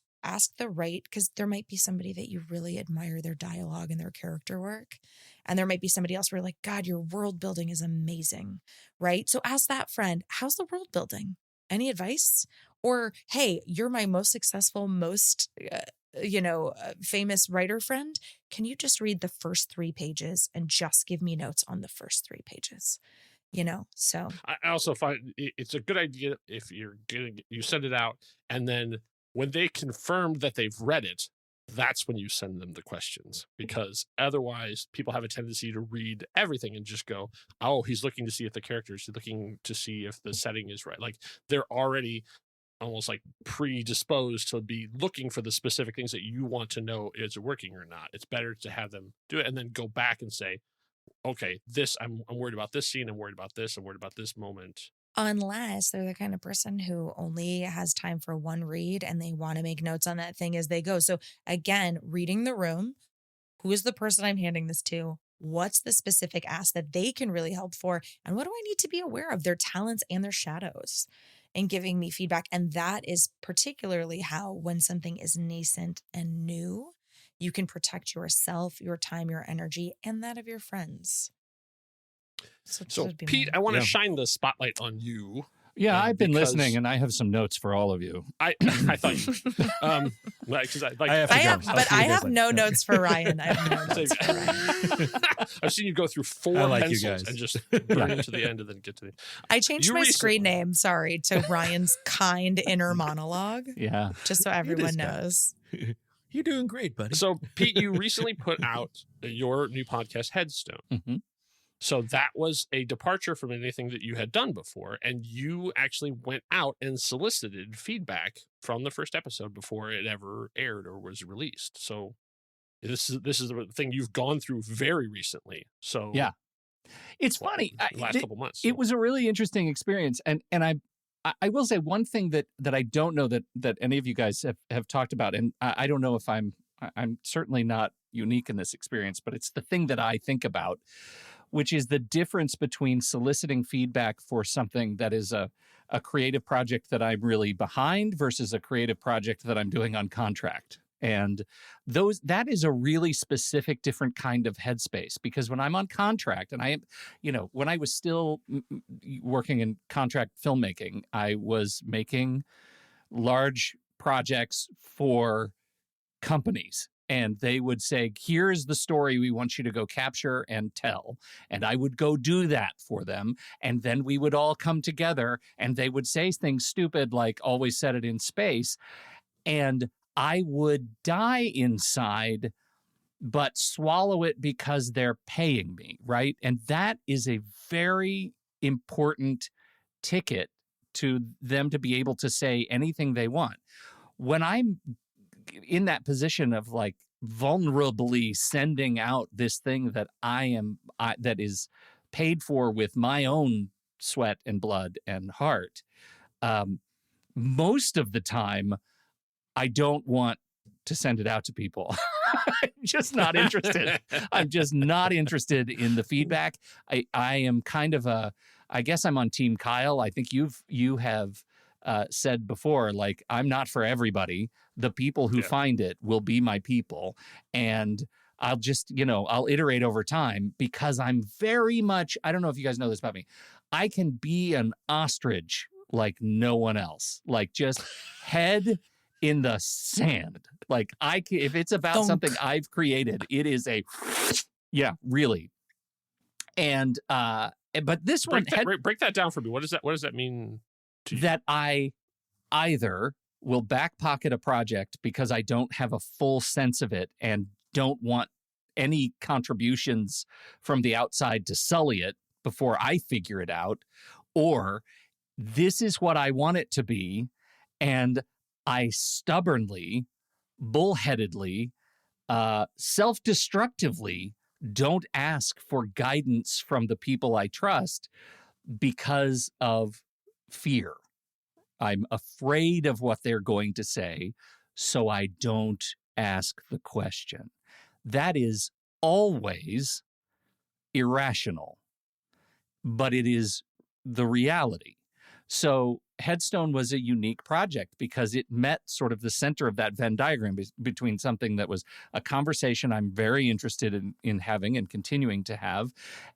the right, because there might be somebody that you really admire their dialogue and their character work. And there might be somebody else where you're like, God, your world building is amazing, right? So ask that friend, how's the world building? Any advice? Or, hey, you're my most successful, most, famous writer friend. Can you just read the first 3 pages and just give me notes on the first 3 pages? You know, so I also find it's a good idea if you send it out, and then when they confirm that they've read it, that's when you send them the questions, because otherwise people have a tendency to read everything and just go, oh, he's looking to see if the characters, he's looking to see if the setting is right. Like they're already almost like predisposed to be looking for the specific things that you want to know is it working or not. It's better to have them do it and then go back and say, okay, this, I'm worried about this scene. I'm worried about this. I'm worried about this moment. Unless they're the kind of person who only has time for one read and they want to make notes on that thing as they go. So again, reading the room, who is the person I'm handing this to? What's the specific ask that they can really help for? And what do I need to be aware of? Their talents and their shadows, and giving me feedback. And that is particularly how, when something is nascent and new, you can protect yourself, your time, your energy, and that of your friends. So Pete, I want to shine the spotlight on you. Yeah, I've been listening, and I have some notes for all of you. I thought you because I have no notes for Ryan. I have no notes for Ryan. I've seen you go through 4 pencils and just bring it to the end and then get to the. I changed my screen name, to Ryan's kind inner monologue. Yeah, just so everyone knows. You're doing great, buddy. So Pete, you recently put out your new podcast, Headstone. Mm-hmm. So that was a departure from anything that you had done before. And you actually went out and solicited feedback from the first episode before it ever aired or was released. So this is the thing you've gone through very recently. So yeah, it's funny. Last couple months. It was a really interesting experience. And I will say one thing that I don't know that any of you guys have talked about. And I don't know if I'm certainly not unique in this experience, but it's the thing that I think about, which is the difference between soliciting feedback for something that is a creative project that I'm really behind versus a creative project that I'm doing on contract. And that is a really specific, different kind of headspace, because when I'm on contract, and when I was still working in contract filmmaking, I was making large projects for companies. And they would say, here's the story we want you to go capture and tell. And I would go do that for them. And then we would all come together and they would say things stupid like always set it in space. And I would die inside, but swallow it because they're paying me, right? And that is a very important ticket to them to be able to say anything they want. When I'm in that position of like vulnerably sending out this thing that that is paid for with my own sweat and blood and heart, most of the time I don't want to send it out to people. I'm just not interested. I'm just not interested in the feedback. I am kind of I guess I'm on Team Kyle. I think you have said before, like, I'm not for everybody. The people who find it will be my people. And I'll just, I'll iterate over time because I'm very much, I don't know if you guys know this about me. I can be an ostrich like no one else, like just head in the sand. Like if it's about something I've created, it is really. And, but this one break that down for me. What does that mean to you? That I either will back pocket a project because I don't have a full sense of it and don't want any contributions from the outside to sully it before I figure it out, or this is what I want it to be, and I stubbornly, bullheadedly, self-destructively don't ask for guidance from the people I trust because of fear. I'm afraid of what they're going to say, so I don't ask the question. That is always irrational, but it is the reality. So Headstone was a unique project because it met sort of the center of that Venn diagram between something that was a conversation I'm very interested in having and continuing to have,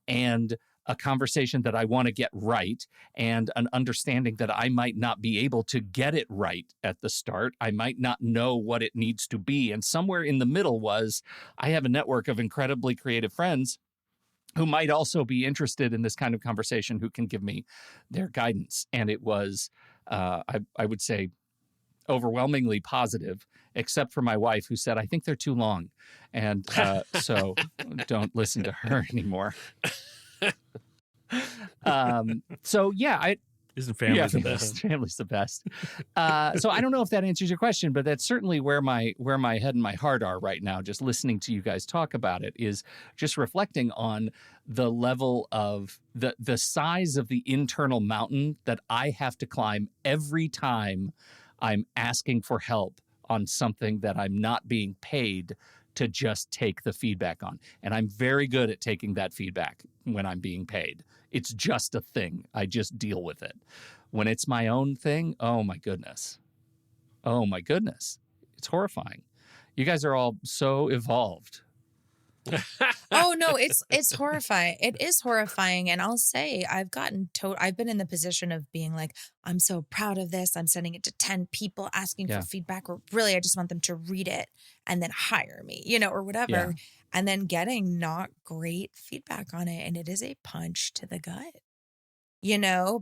and a conversation that I want to get right, and an understanding that I might not be able to get it right at the start. I might not know what it needs to be. And somewhere in the middle was, I have a network of incredibly creative friends who might also be interested in this kind of conversation, who can give me their guidance. And it was, I would say, overwhelmingly positive, except for my wife, who said, I think they're too long. And so don't listen to her anymore. Isn't family the best? Family's the best. So I don't know if that answers your question, but that's certainly where my head and my heart are right now. Just listening to you guys talk about it is just reflecting on the level of the size of the internal mountain that I have to climb every time I'm asking for help on something that I'm not being paid to just take the feedback on. And I'm very good at taking that feedback when I'm being paid. It's just a thing. I just deal with it. When it's my own thing, oh my goodness. Oh my goodness. It's horrifying. You guys are all so evolved. Oh no, it's horrifying. It is horrifying. And I'll say I've been in the position of being like, I'm so proud of this. I'm sending it to 10 people asking for feedback, or really I just want them to read it and then hire me, or whatever. Yeah. And then getting not great feedback on it. And it is a punch to the gut,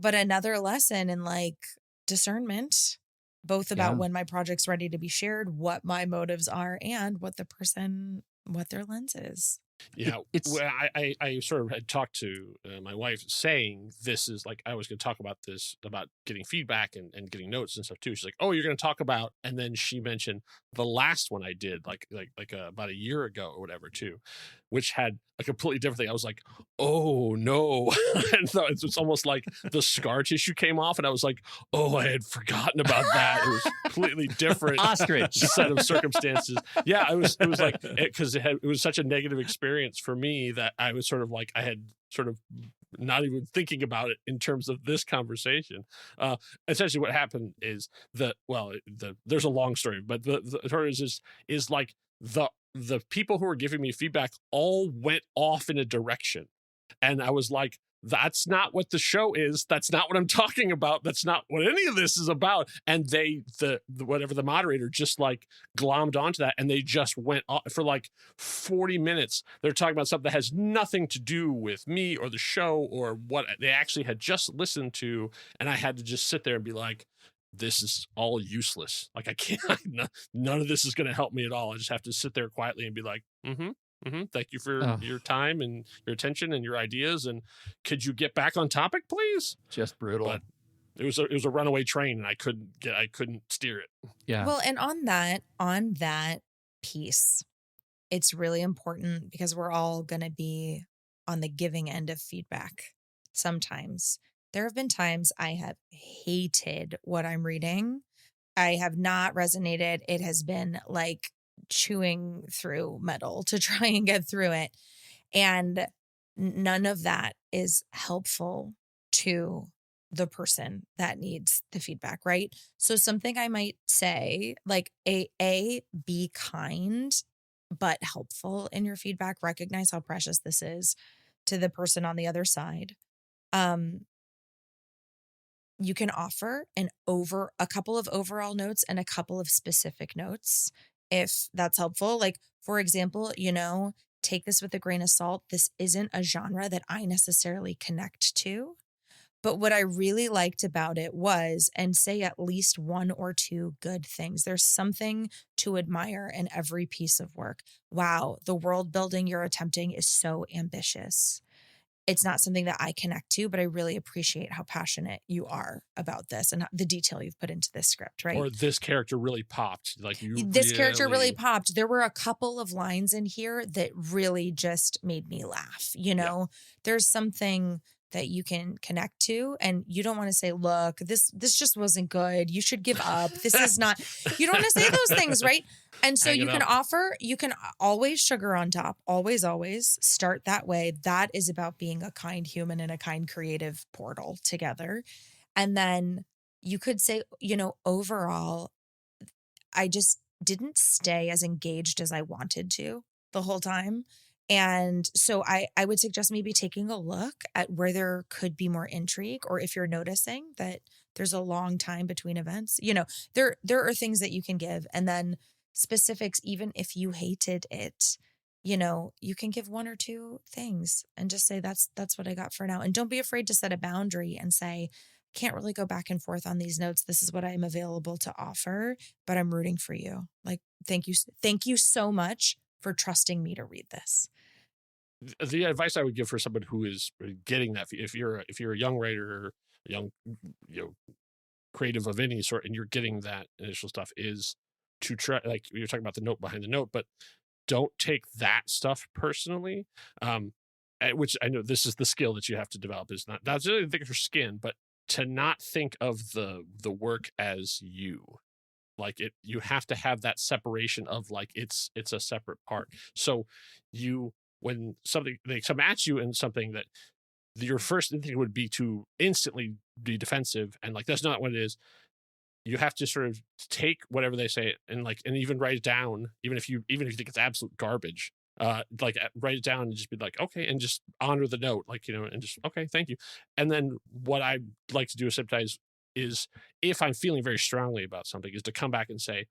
but another lesson in like discernment, both about when my project's ready to be shared, what my motives are, and what their lens is. Yeah, I sort of had talked to my wife, saying this is like, I was going to talk about this, about getting feedback and getting notes and stuff too. She's like, oh, you're going to talk about, and then she mentioned the last one I did like about a year ago or whatever too, which had a completely different thing. I was like, oh no. And so it's almost like the scar tissue came off, and I was like, oh, I had forgotten about that. It was completely different ostrich set of circumstances. Yeah, it was like, because it was such a negative experience for me that I was sort of like, I had sort of not even thinking about it in terms of this conversation. Essentially what happened is there's a long story, but the story is like the people who were giving me feedback all went off in a direction. And I was like, that's not what the show is. That's not what I'm talking about. That's not what any of this is about. And the moderator just like glommed onto that, and they just went off for like 40 minutes. They're talking about something that has nothing to do with me or the show or what they actually had just listened to. And I had to just sit there and be like, this is all useless. Like, I can't, none of this is going to help me at all. I just have to sit there quietly and be like, thank you for your time and your attention and your ideas. And could you get back on topic, please? Just brutal. But it was a runaway train, and I couldn't steer it. Yeah. Well, and on that piece, it's really important because we're all going to be on the giving end of feedback. Sometimes there have been times I have hated what I'm reading. I have not resonated. It has been like chewing through metal to try and get through it. And none of that is helpful to the person that needs the feedback, right? So something I might say, like be kind, but helpful in your feedback. Recognize how precious this is to the person on the other side. You can offer a couple of overall notes and a couple of specific notes if that's helpful. Like, for example, take this with a grain of salt. This isn't a genre that I necessarily connect to. But what I really liked about it was, and say at least one or two good things. There's something to admire in every piece of work. Wow, the world building you're attempting is so ambitious. It's not something that I connect to, but I really appreciate how passionate you are about this and the detail you've put into this script, right? Or this character really popped. Character really popped. There were a couple of lines in here that really just made me laugh. There's something that you can connect to, and you don't want to say, look, this just wasn't good. You should give up. This is not, you don't want to say those things, right? And so you can always sugar on top, always start that way. That is about being a kind human and a kind creative portal together. And then you could say, overall, I just didn't stay as engaged as I wanted to the whole time. And so I would suggest maybe taking a look at where there could be more intrigue, or if you're noticing that there's a long time between events, there are things that you can give. And then specifics, even if you hated it, you can give one or two things and just say, that's what I got for now. And don't be afraid to set a boundary and say, can't really go back and forth on these notes. This is what I'm available to offer, but I'm rooting for you. Like, thank you so much for trusting me to read this. The advice I would give for someone who is getting that, if you're a young writer or a young creative of any sort, and you're getting that initial stuff, is to try, like you're talking about the note behind the note, but don't take that stuff personally. Which I know this is the skill that you have to develop, is not that's really think of your skin, but to not think of the work as you. Like you have to have that separation of like it's a separate part. So when they come at you in something that your first instinct would be to instantly be defensive, and like that's not what it is. You have to sort of take whatever they say and even write it down, even if you think it's absolute garbage. Write it down and just be like, okay, and just honor the note, and just okay, thank you. And then what I like to do sometimes is, if I'm feeling very strongly about something, is to come back and say,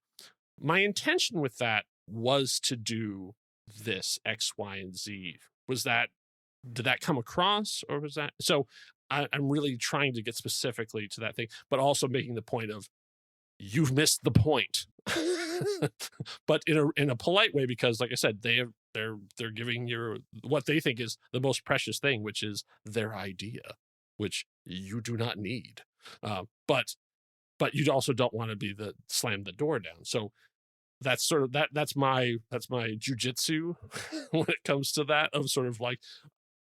my intention with that was to do this X, Y, and Z. Did that come across, or was that? So I'm really trying to get specifically to that thing, but also making the point of, you've missed the point, but in a polite way, because like I said, they're giving you what they think is the most precious thing, which is their idea, which you do not need. But you also don't want to be the slam the door down. So that's sort of that's my jujitsu when it comes to that, of sort of like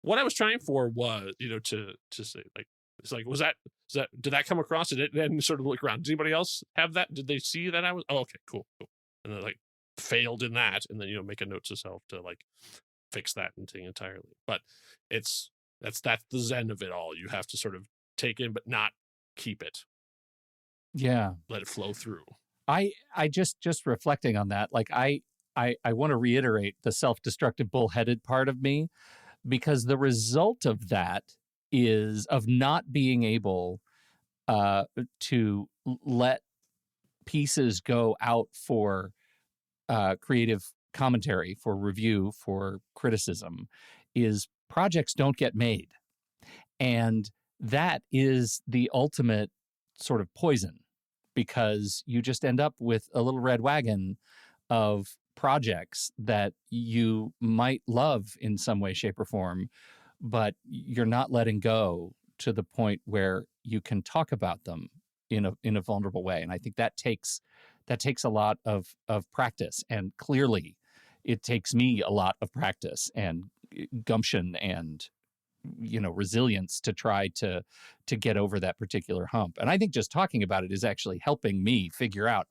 what I was trying for was, to say like, it's like, did that come across? Did it then sort of look around? Did anybody else have that? Did they see that I was, okay, cool. And then failed in that, and then, make a note to self to fix that thing entirely. But that's the zen of it all. You have to sort of take in, but not keep it. Yeah. Let it flow through. I just reflecting on that, I want to reiterate the self-destructive bullheaded part of me, because the result of that is of not being able to let pieces go out for creative commentary, for review, for criticism, is projects don't get made. And that is the ultimate sort of poison, because you just end up with a little red wagon of projects that you might love in some way, shape, or form, but you're not letting go to the point where you can talk about them in a vulnerable way. And I think that takes a lot of practice, and clearly it takes me a lot of practice and gumption and resilience to try to get over that particular hump. And I think just talking about it is actually helping me figure out,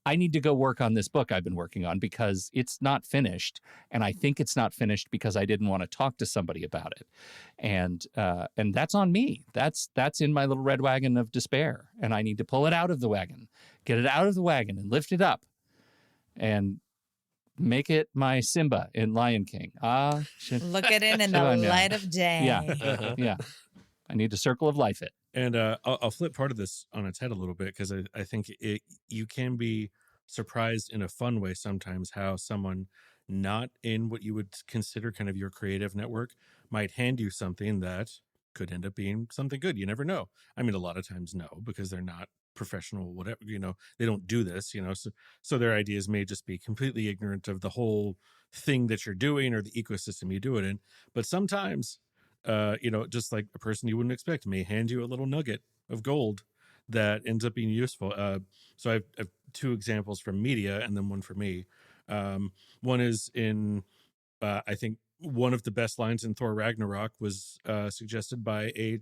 I need to go work on this book I've been working on because it's not finished. And I think it's not finished because I didn't want to talk to somebody about it. And that's on me. That's in my little red wagon of despair. And I need to pull it out of the wagon, get it out of the wagon and lift it up and make it my Simba in Lion King. Look at it in the light of day. Yeah, yeah. I need to circle of life it. And I'll flip part of this on its head a little bit because I think you can be surprised in a fun way sometimes how someone not in what you would consider kind of your creative network might hand you something that could end up being something good. You never know. I mean, a lot of times no, because they're not professional, whatever, they don't do this, so their ideas may just be completely ignorant of the whole thing that you're doing or the ecosystem you do it in. But sometimes, just like a person you wouldn't expect may hand you a little nugget of gold that ends up being useful. So I have two examples from media and then one for me. One is in, I think one of the best lines in Thor Ragnarok was suggested by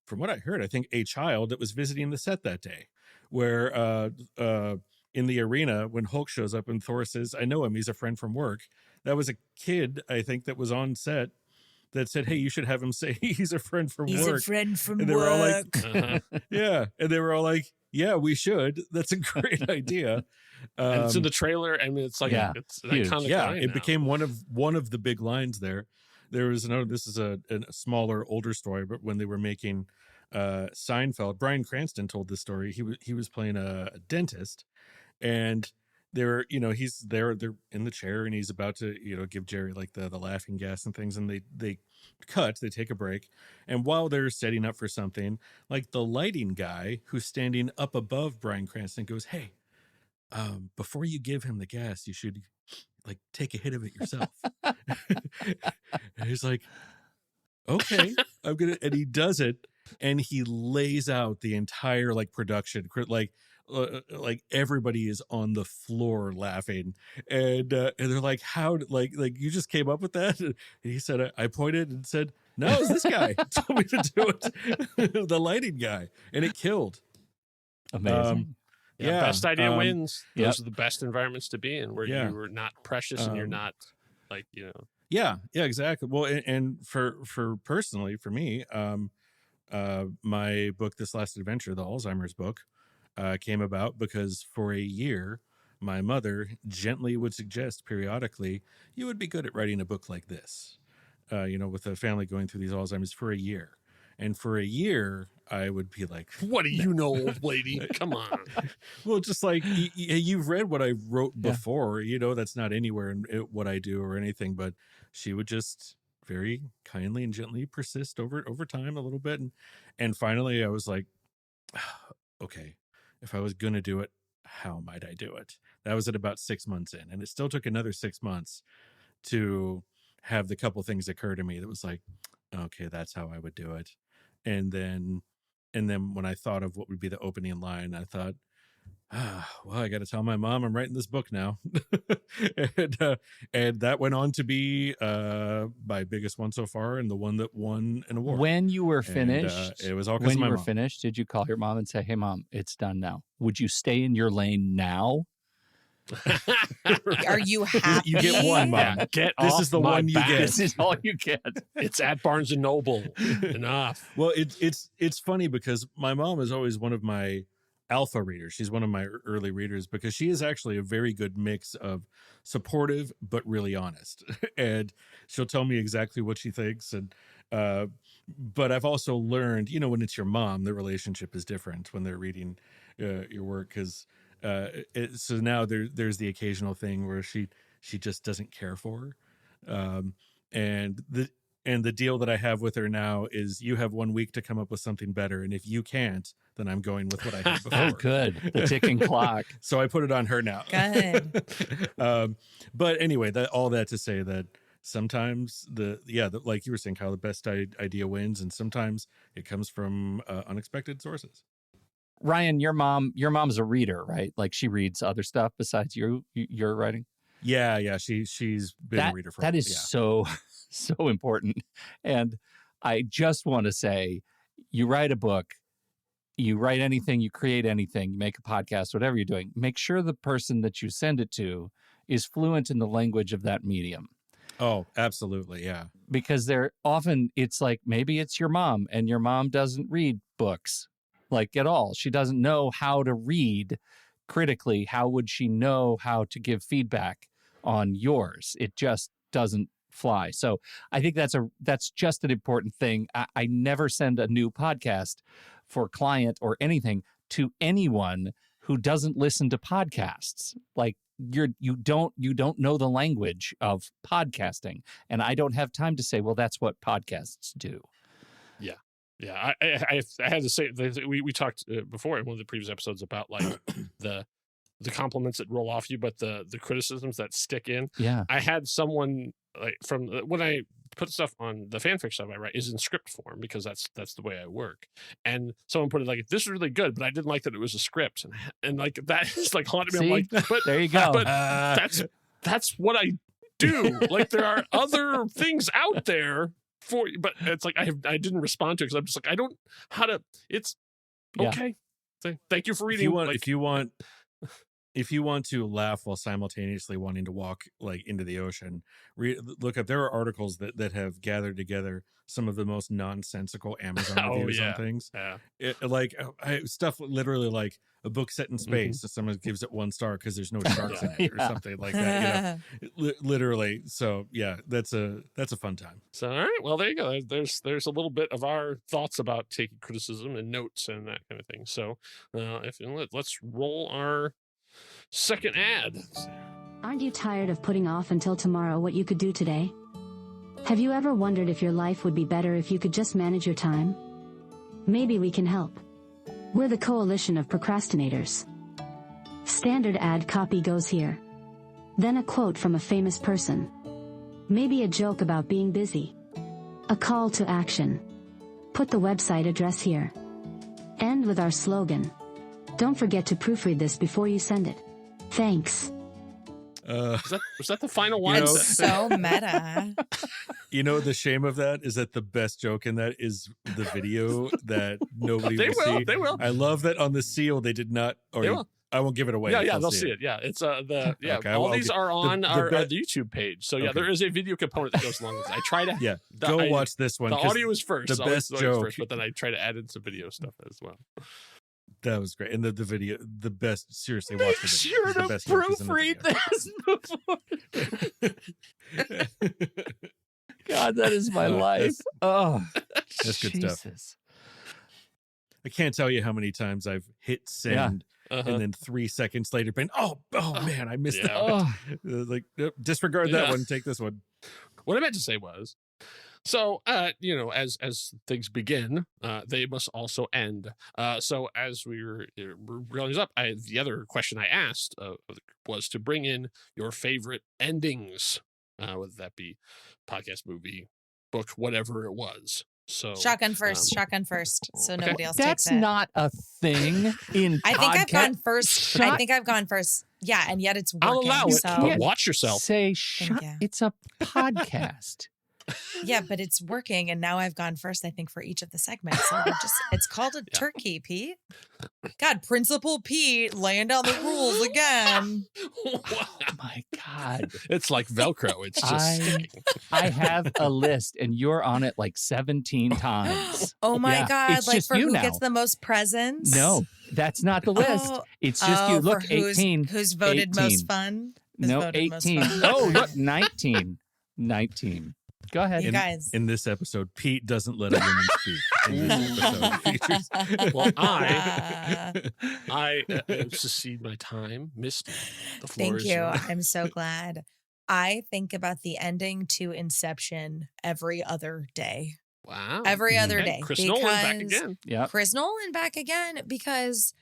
from what I heard, I think a child that was visiting the set that day, where in the arena, when Hulk shows up and Thor says, "I know him, he's a friend from work," that was a kid, I think, that was on set that said, "Hey, you should have him say he's a friend from work." He's a friend from and they work. were all like, yeah. And they were all like, yeah, we should. That's a great idea. And it's in the trailer. I mean, it's like, it's an iconic line it now. became one of the big lines there. There was this is a smaller, older story, but when they were making Seinfeld, Bryan Cranston told this story. He was playing a dentist, and they're they're in the chair, and he's about to give Jerry like the laughing gas and things, and they take a break, and while they're setting up for something, like the lighting guy who's standing up above Bryan Cranston goes, "Hey, before you give him the gas, you should like take a hit of it yourself." And he's like, "Okay, I'm gonna," and he does it, and he lays out the entire like production, like everybody is on the floor laughing, and they're like, "How? Like you just came up with that?" And he said, "I pointed and said, no, it's this guy told me to do it, the lighting guy, and it killed." Amazing. Best idea wins. Those are the best environments to be in, where you're not precious and you're not like Yeah, exactly. Well, and for personally, for me, my book, This Last Adventure, the Alzheimer's book, came about because for a year, my mother gently would suggest periodically, "You would be good at writing a book like this," with a family going through these Alzheimer's for a year. And for a year, I would be like, "What do you know, old lady? Come on." Well, just like you've read what I wrote before, that's not anywhere in what I do or anything. But she would just very kindly and gently persist over time a little bit. And finally, I was like, okay, if I was going to do it, how might I do it? That was at about 6 months in. And it still took another 6 months to have the couple things occur to me that was like, okay, that's how I would do it. And then when I thought of what would be the opening line, I thought, well, I got to tell my mom I'm writing this book now. and that went on to be my biggest one so far, and the one that won an award. When you were finished, it was all because of my mom. When you were finished, did you call your mom and say, "Hey, Mom, it's done now"? Would you stay in your lane now? Are you happy? You get one, Mom. This is the one you get. This is all you get. It's at Barnes and Noble. Enough. Well, it's funny because my mom is always one of my alpha readers. She's one of my early readers because she is actually a very good mix of supportive but really honest, and she'll tell me exactly what she thinks. And but I've also learned, when it's your mom, the relationship is different when they're reading your work, because so now there's the occasional thing where she just doesn't care for her. And the deal that I have with her now is, you have 1 week to come up with something better, and if you can't, then I'm going with what I had before. Oh, good. The ticking clock. So I put it on her now. Good. But anyway, all that to say that sometimes like you were saying, Kyle, the best idea wins, and sometimes it comes from unexpected sources. Ryan, your mom's a reader, right? Like, she reads other stuff besides your writing. Yeah. She's been a reader for that is so important. And I just want to say, you write a book, you write anything, you create anything, you make a podcast, whatever you're doing, make sure the person that you send it to is fluent in the language of that medium. Oh, absolutely. Yeah. Because they're often, it's like, maybe it's your mom and your mom doesn't read books like at all. She doesn't know how to read critically. How would she know how to give feedback on yours? It just doesn't fly. So I think that's just an important thing. I never send a new podcast for client or anything to anyone who doesn't listen to podcasts. Like you don't know the language of podcasting, and I don't have time to say, well, that's what podcasts do. Yeah, I had to say, we talked before in one of the previous episodes about like the compliments that roll off you, but the criticisms that stick in. Yeah, I had someone like from when I put stuff on the fanfic stuff I write is in script form because that's the way I work. And someone put it like, this is really good, but I didn't like that it was a script, and like that is like haunted me. See? I'm like, but there you go. But that's what I do. Like there are other things out there for, but it's like I didn't respond to it because I'm just like I don't how to. It's okay. Thank you for reading. If you want to laugh while simultaneously wanting to walk like into the ocean, look up. There are articles that have gathered together some of the most nonsensical Amazon reviews on things. Yeah, stuff literally like a book set in space. So someone gives it 1 star because there's no sharks in it or something like that. Literally. So yeah, that's a fun time. So all right, well there you go. There's a little bit of our thoughts about taking criticism and notes and that kind of thing. So let's roll our second ad. Aren't you tired of putting off until tomorrow what you could do today? Have you ever wondered if your life would be better if you could just manage your time? Maybe we can help. We're the coalition of procrastinators. Standard ad copy goes here. Then a quote from a famous person. Maybe a joke about being busy. A call to action. Put the website address here. End with our slogan. Don't forget to proofread this before you send it. Thanks. Was that the final line? So meta. You know, the shame of that is that the best joke in that is the video that nobody will see. They will. I love that on the seal they did not. Or they will. I won't give it away. Yeah, they'll see it. Yeah, it's okay, all these are on our YouTube page. So yeah, there is a video component that goes along with it. I try to watch this one. The audio is first. The best joke first, but then I try to add in some video stuff as well. That was great. And the video, the best, seriously, watch the video. Make sure to proofread this before. God, that is my life. Oh, that's good stuff. I can't tell you how many times I've hit send and then 3 seconds later been, oh man, I missed that. Like, disregard that one, take this one. What I meant to say was, so, as things begin, they must also end. So as we were rolling this up, the other question I asked was to bring in your favorite endings, whether that be podcast, movie, book, whatever it was. So shotgun first. So nobody else takes it. That's not a thing in I think I've gone first. I think I've gone first. Yeah, and yet it's working. I'll allow it, but watch yourself. Say it's a podcast. Yeah, but it's working, and now I've gone first, I think, for each of the segments. So it's called a turkey, Pete. God, Principal Pete laying down the rules again. Oh my God. It's like Velcro. It's just sticking. I have a list, and you're on it like 17 times. Oh my God. It's like just for who now. Gets the most presents? No, that's not the list. It's just you. Look, 18. Who's voted 18. most fun? No, 18. Oh, look, 19. 19. Go ahead. You guys. In this episode, Pete doesn't let a woman speak. In this episode, features. Well, I succeed my time. Misty, the floor is yours. Thank you. I'm so glad. I think about the ending to Inception every other day. Wow. Every other day. Chris Nolan back again. Yeah. Chris Nolan back again, because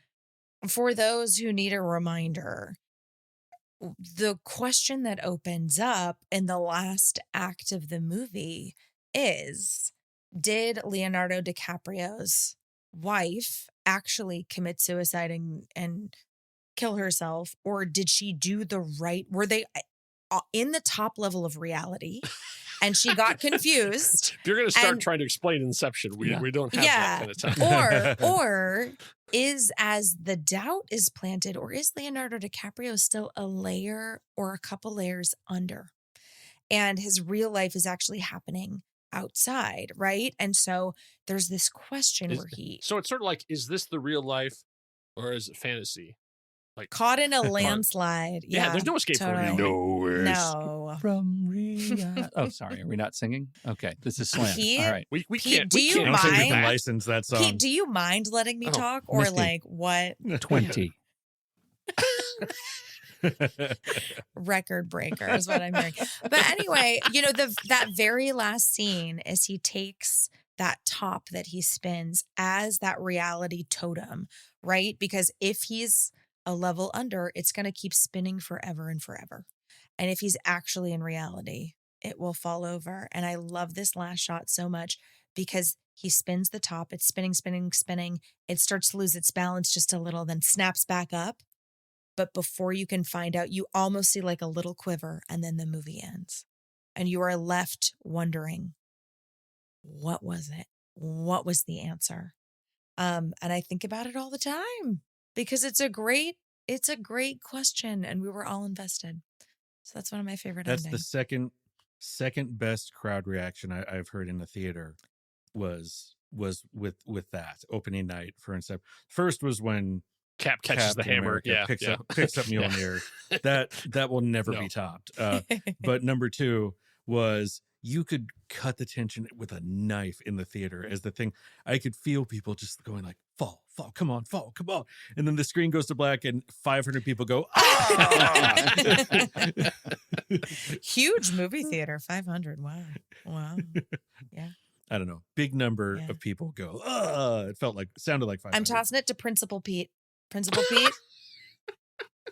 for those who need a reminder, the question that opens up in the last act of the movie is, did Leonardo DiCaprio's wife actually commit suicide and kill herself, or did she do the right? in the top level of reality. And she got confused. If you're going to start trying to explain Inception, we don't have that kind of time. Or is, as the doubt is planted, or is Leonardo DiCaprio still a layer or a couple layers under? And his real life is actually happening outside, right? And so there's this question So it's sort of like, is this the real life or is it fantasy? Like caught in a landslide. Yeah, there's no escape from reality. No. From reality. Oh, sorry. Are we not singing? Okay. This is Slam. All right. We Pete, can't. Do you I don't think we can mind? license that song. Pete, do you mind letting me talk? Or Misty. like what? 20. Record breaker is what I'm hearing. But anyway, that very last scene is he takes that top that he spins as that reality totem, right? Because if he's a level under, it's going to keep spinning forever and forever. And if he's actually in reality, it will fall over. And I love this last shot so much because he spins the top. It's spinning, spinning, spinning. It starts to lose its balance just a little, then snaps back up. But before you can find out, you almost see like a little quiver, and then the movie ends. And you are left wondering, what was it? What was the answer? And I think about it all the time because it's a great question, and we were all invested. So that's one of my favorite endings. That's the second best crowd reaction I've heard in the theater was with that opening night for Inception. First was when Cap catches the hammer. Picks up Mjolnir. That will never be topped. But number two was you could cut the tension with a knife in the theater as the thing. I could feel people just going like, fall, come on. And then the screen goes to black and 500 people go, ah! Huge movie theater, 500. Wow. Yeah. I don't know. Big number of people go, sounded like 500. I'm tossing it to Principal Pete. Principal Pete?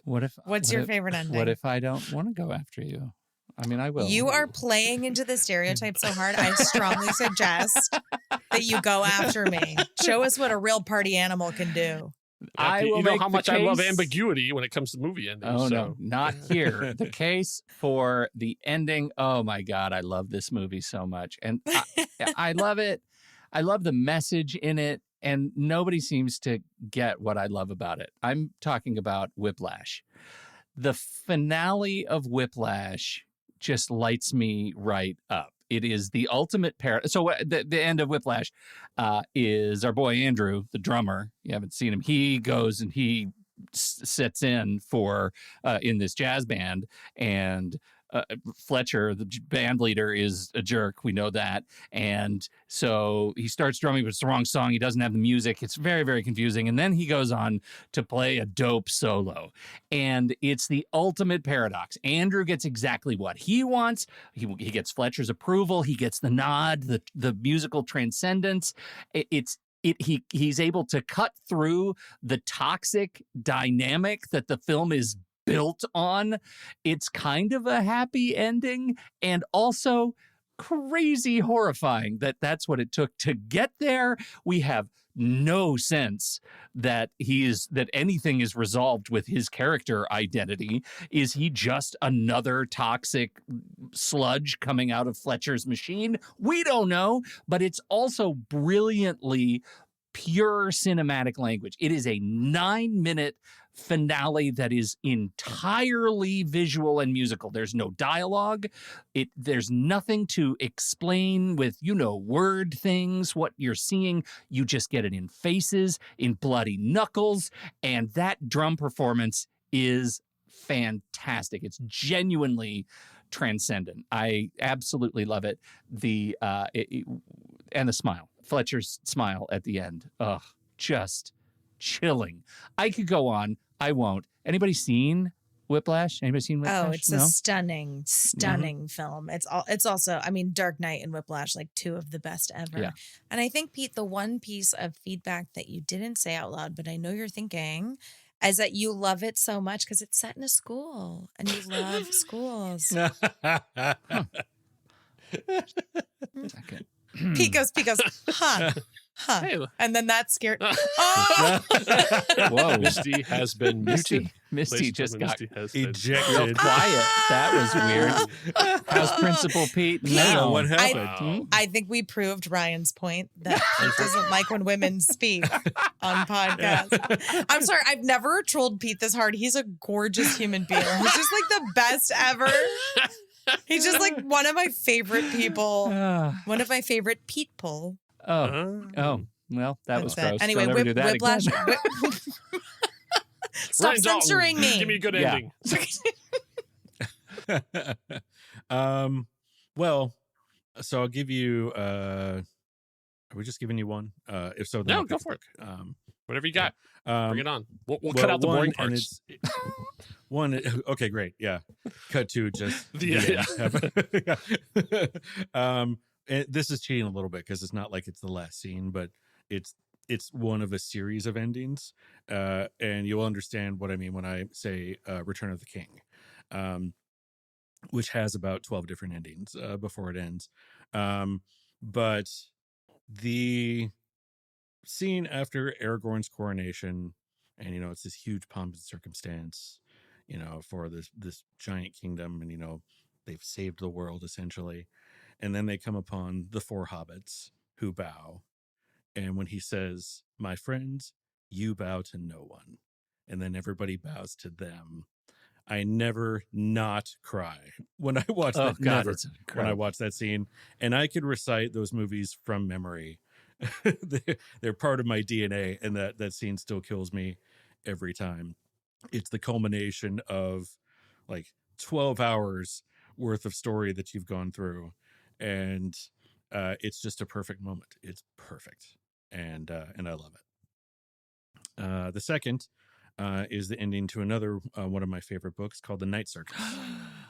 What's your favorite ending? What if I don't want to go after you? I mean, I will. You are playing into the stereotype so hard. I strongly suggest that you go after me. Show us what a real party animal can do. You know how much I love ambiguity when it comes to movie endings. Oh, no, not here. The case for the ending. Oh, my God. I love this movie so much. And I love it. I love the message in it. And nobody seems to get what I love about it. I'm talking about Whiplash. The finale of Whiplash just lights me right up. It is the ultimate So the end of Whiplash is our boy Andrew, the drummer. You haven't seen him. He goes and he sits in for in this jazz band, and Fletcher, the band leader, is a jerk. We know that. And so he starts drumming, but it's the wrong song. He doesn't have the music. It's very, very confusing. And then he goes on to play a dope solo. And it's the ultimate paradox. Andrew gets exactly what he wants. He gets Fletcher's approval. He gets the nod, the musical transcendence. He's able to cut through the toxic dynamic that the film is built on. It's kind of a happy ending and also crazy horrifying that that's what it took to get there. We have no sense that anything is resolved with his character identity. Is he just another toxic sludge coming out of Fletcher's machine? We don't know, but it's also brilliantly pure cinematic language. It is a 9-minute finale that is entirely visual and musical. There's no dialogue. There's nothing to explain with, word things, what you're seeing. You just get it in faces, in bloody knuckles, and that drum performance is fantastic. It's genuinely transcendent. I absolutely love it. And the smile. Fletcher's smile at the end. Ugh, just chilling. I could go on. I won't. Anybody seen Whiplash? Anybody seen Whiplash? Oh, it's a stunning film. It's also, Dark Knight and Whiplash, like two of the best ever. Yeah. And I think, Pete, the one piece of feedback that you didn't say out loud, but I know you're thinking, is that you love it so much because it's set in a school and you love schools. Second. Pete goes, huh. huh. Hey. And then that scared. Oh! Whoa. Misty has been muted. Misty just got ejected. real quiet. That was weird. How's Principal Pete now? What happened? I think we proved Ryan's point that he doesn't like when women speak on podcasts. I'm sorry, I've never trolled Pete this hard. He's a gorgeous human being. He's just like the best ever. He's just like one of my favorite people. One of my favorite people. Oh, well, that was gross. Anyway, Don't ever do that Whiplash. again. Stop Ryan Dalton, censoring me. Give me a good ending. Well, so I'll give you. Are we just giving you one? If so, then No, I'll go pick for a it. book. Whatever you got, Um, bring it on. We'll cut out the boring and parts. One, okay, great, yeah. Cut to just and this is cheating a little bit because it's not like it's the last scene, but it's one of a series of endings, and you'll understand what I mean when I say Return of the King, which has about 12 different endings before it ends, but the scene after Aragorn's coronation, and it's this huge pomp and circumstance, for this giant kingdom, and they've saved the world essentially, and then they come upon the 4 hobbits who bow, and when he says, "My friends, you bow to no one," and then everybody bows to them, I never not cry when I watch that. God, Never when I watch that scene, and I could recite those movies from memory. They're part of my DNA, and that scene still kills me every time. It's the culmination of like 12 hours worth of story that you've gone through, and it's just a perfect moment. It's perfect, and I love it. The second is the ending to another one of my favorite books called The Night Circus,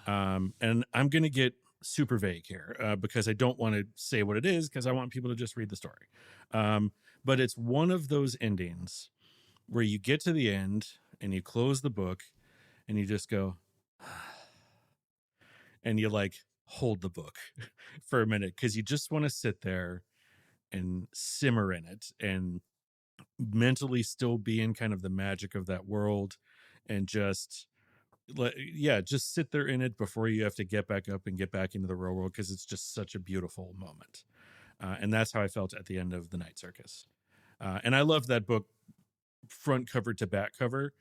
and I'm gonna get super vague here because I don't want to say what it is, because I want people to just read the story, but it's one of those endings where you get to the end and you close the book and you just go and you like hold the book for a minute, because you just want to sit there and simmer in it and mentally still be in kind of the magic of that world, and just sit there in it before you have to get back up and get back into the real world, because it's just such a beautiful moment. And that's how I felt at the end of The Night Circus. And I love that book front cover to back cover.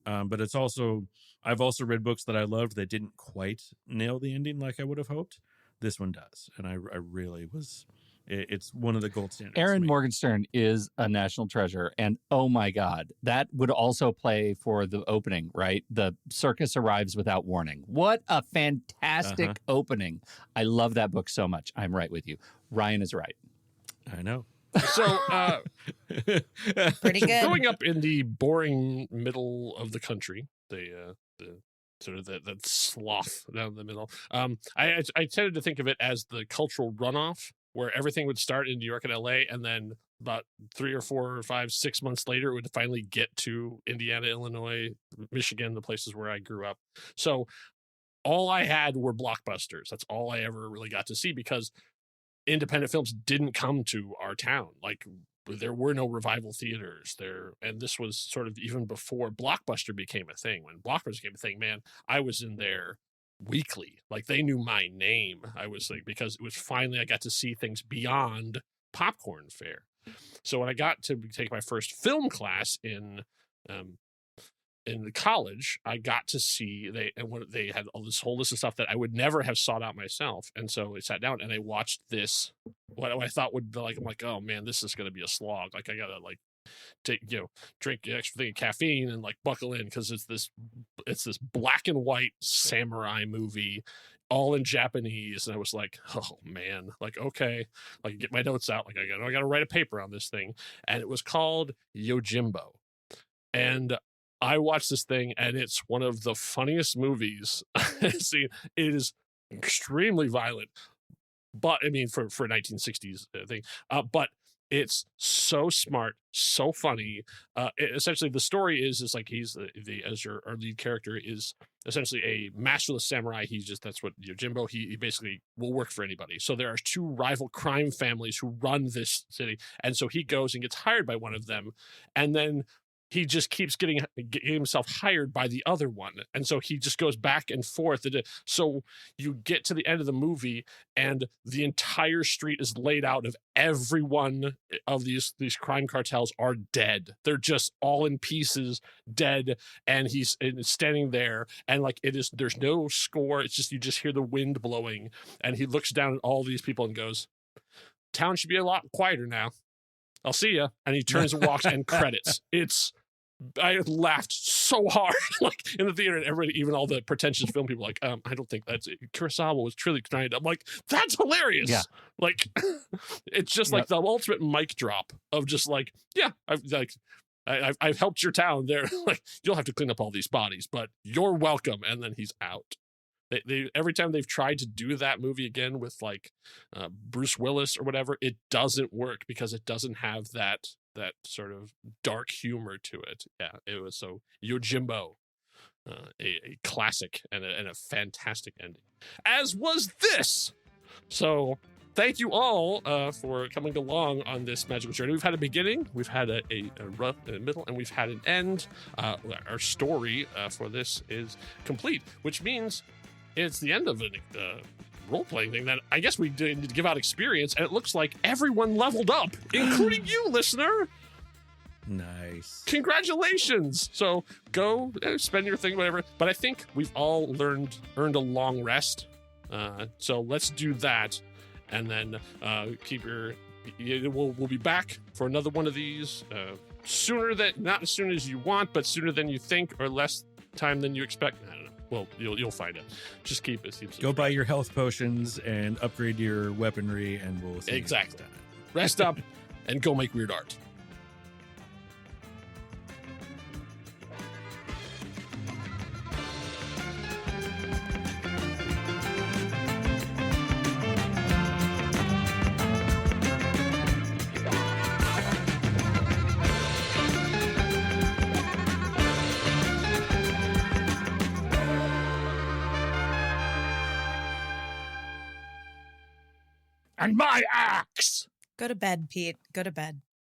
But I've also read books that I loved that didn't quite nail the ending like I would have hoped. This one does. And I really was, it's one of the gold standards. Aaron Morgenstern is a national treasure. And oh my God, that would also play for the opening, right? The circus arrives without warning. What a fantastic opening. I love that book so much. I'm right with you. Ryan is right. I know. So, pretty good. Growing up in the boring middle of the country, the sort of that sloth down the middle, I tended to think of it as the cultural runoff, where everything would start in New York and LA, and then about 3 or 4 or 5, 6 months later, it would finally get to Indiana, Illinois, Michigan, the places where I grew up. So all I had were blockbusters. That's all I ever really got to see, because independent films didn't come to our town. Like, there were no revival theaters there. And this was sort of even before Blockbuster became a thing. When Blockbuster became a thing, man, I was in there weekly. Like, they knew my name. I was like, because it was finally, I got to see things beyond popcorn fare. So when I got to take my first film class in college, I got to see they had all this whole list of stuff that I would never have sought out myself. And so I sat down and I watched this, what I thought would be like, I'm like, oh man, this is going to be a slog. Like, I got to like drink an extra thing of caffeine and like buckle in, because it's this black and white samurai movie, all in Japanese. And I was like, oh man, like, okay, like, get my notes out. Like, I got to write a paper on this thing. And it was called Yojimbo. And I watched this thing, and it's one of the funniest movies I've seen. It is extremely violent, but I mean, for a 1960s thing, but it's so smart, so funny. Essentially, the story is like he's our lead character is essentially a masterless samurai. He's just, that's what Yojimbo, he basically will work for anybody. So there are two rival crime families who run this city. And so he goes and gets hired by one of them. And then he just keeps getting himself hired by the other one. And so he just goes back and forth. So you get to the end of the movie and the entire street is laid out of every one of these crime cartels are dead. They're just all in pieces, dead. And he's standing there and like there's no score. It's just, you just hear the wind blowing. And he looks down at all these people and goes, town should be a lot quieter now. I'll see ya. And he turns and walks and credits. I laughed so hard, like in the theater, and everybody, even all the pretentious film people, like, I don't think that's it. Kurosawa was truly trying to. I'm like, that's hilarious. Yeah. Like, it's just like the ultimate mic drop of just like, yeah, I've helped your town. There, like, you'll have to clean up all these bodies, but you're welcome. And then he's out. They every time they've tried to do that movie again with like Bruce Willis or whatever, it doesn't work because it doesn't have that sort of dark humor to it. Yeah, it was so Yojimbo, a classic and a fantastic ending, as was this. So thank you all for coming along on this magical journey. We've had a beginning, we've had a rough middle, and we've had an end. Our story for this is complete, which means it's the end of a role-playing thing that I guess we did give out experience, and it looks like everyone leveled up, including you, listener. Nice. Congratulations. So go spend your thing, whatever. But I think we've all earned a long rest. So let's do that. And then we'll be back for another one of these not as soon as you want, but sooner than you think, or less time than you expect. I don't know. Well, you'll find it. Just keep it. Go buy your health potions and upgrade your weaponry, and we'll see. Exactly. Rest up and go make weird art. And my axe! Go to bed, Pete. Go to bed.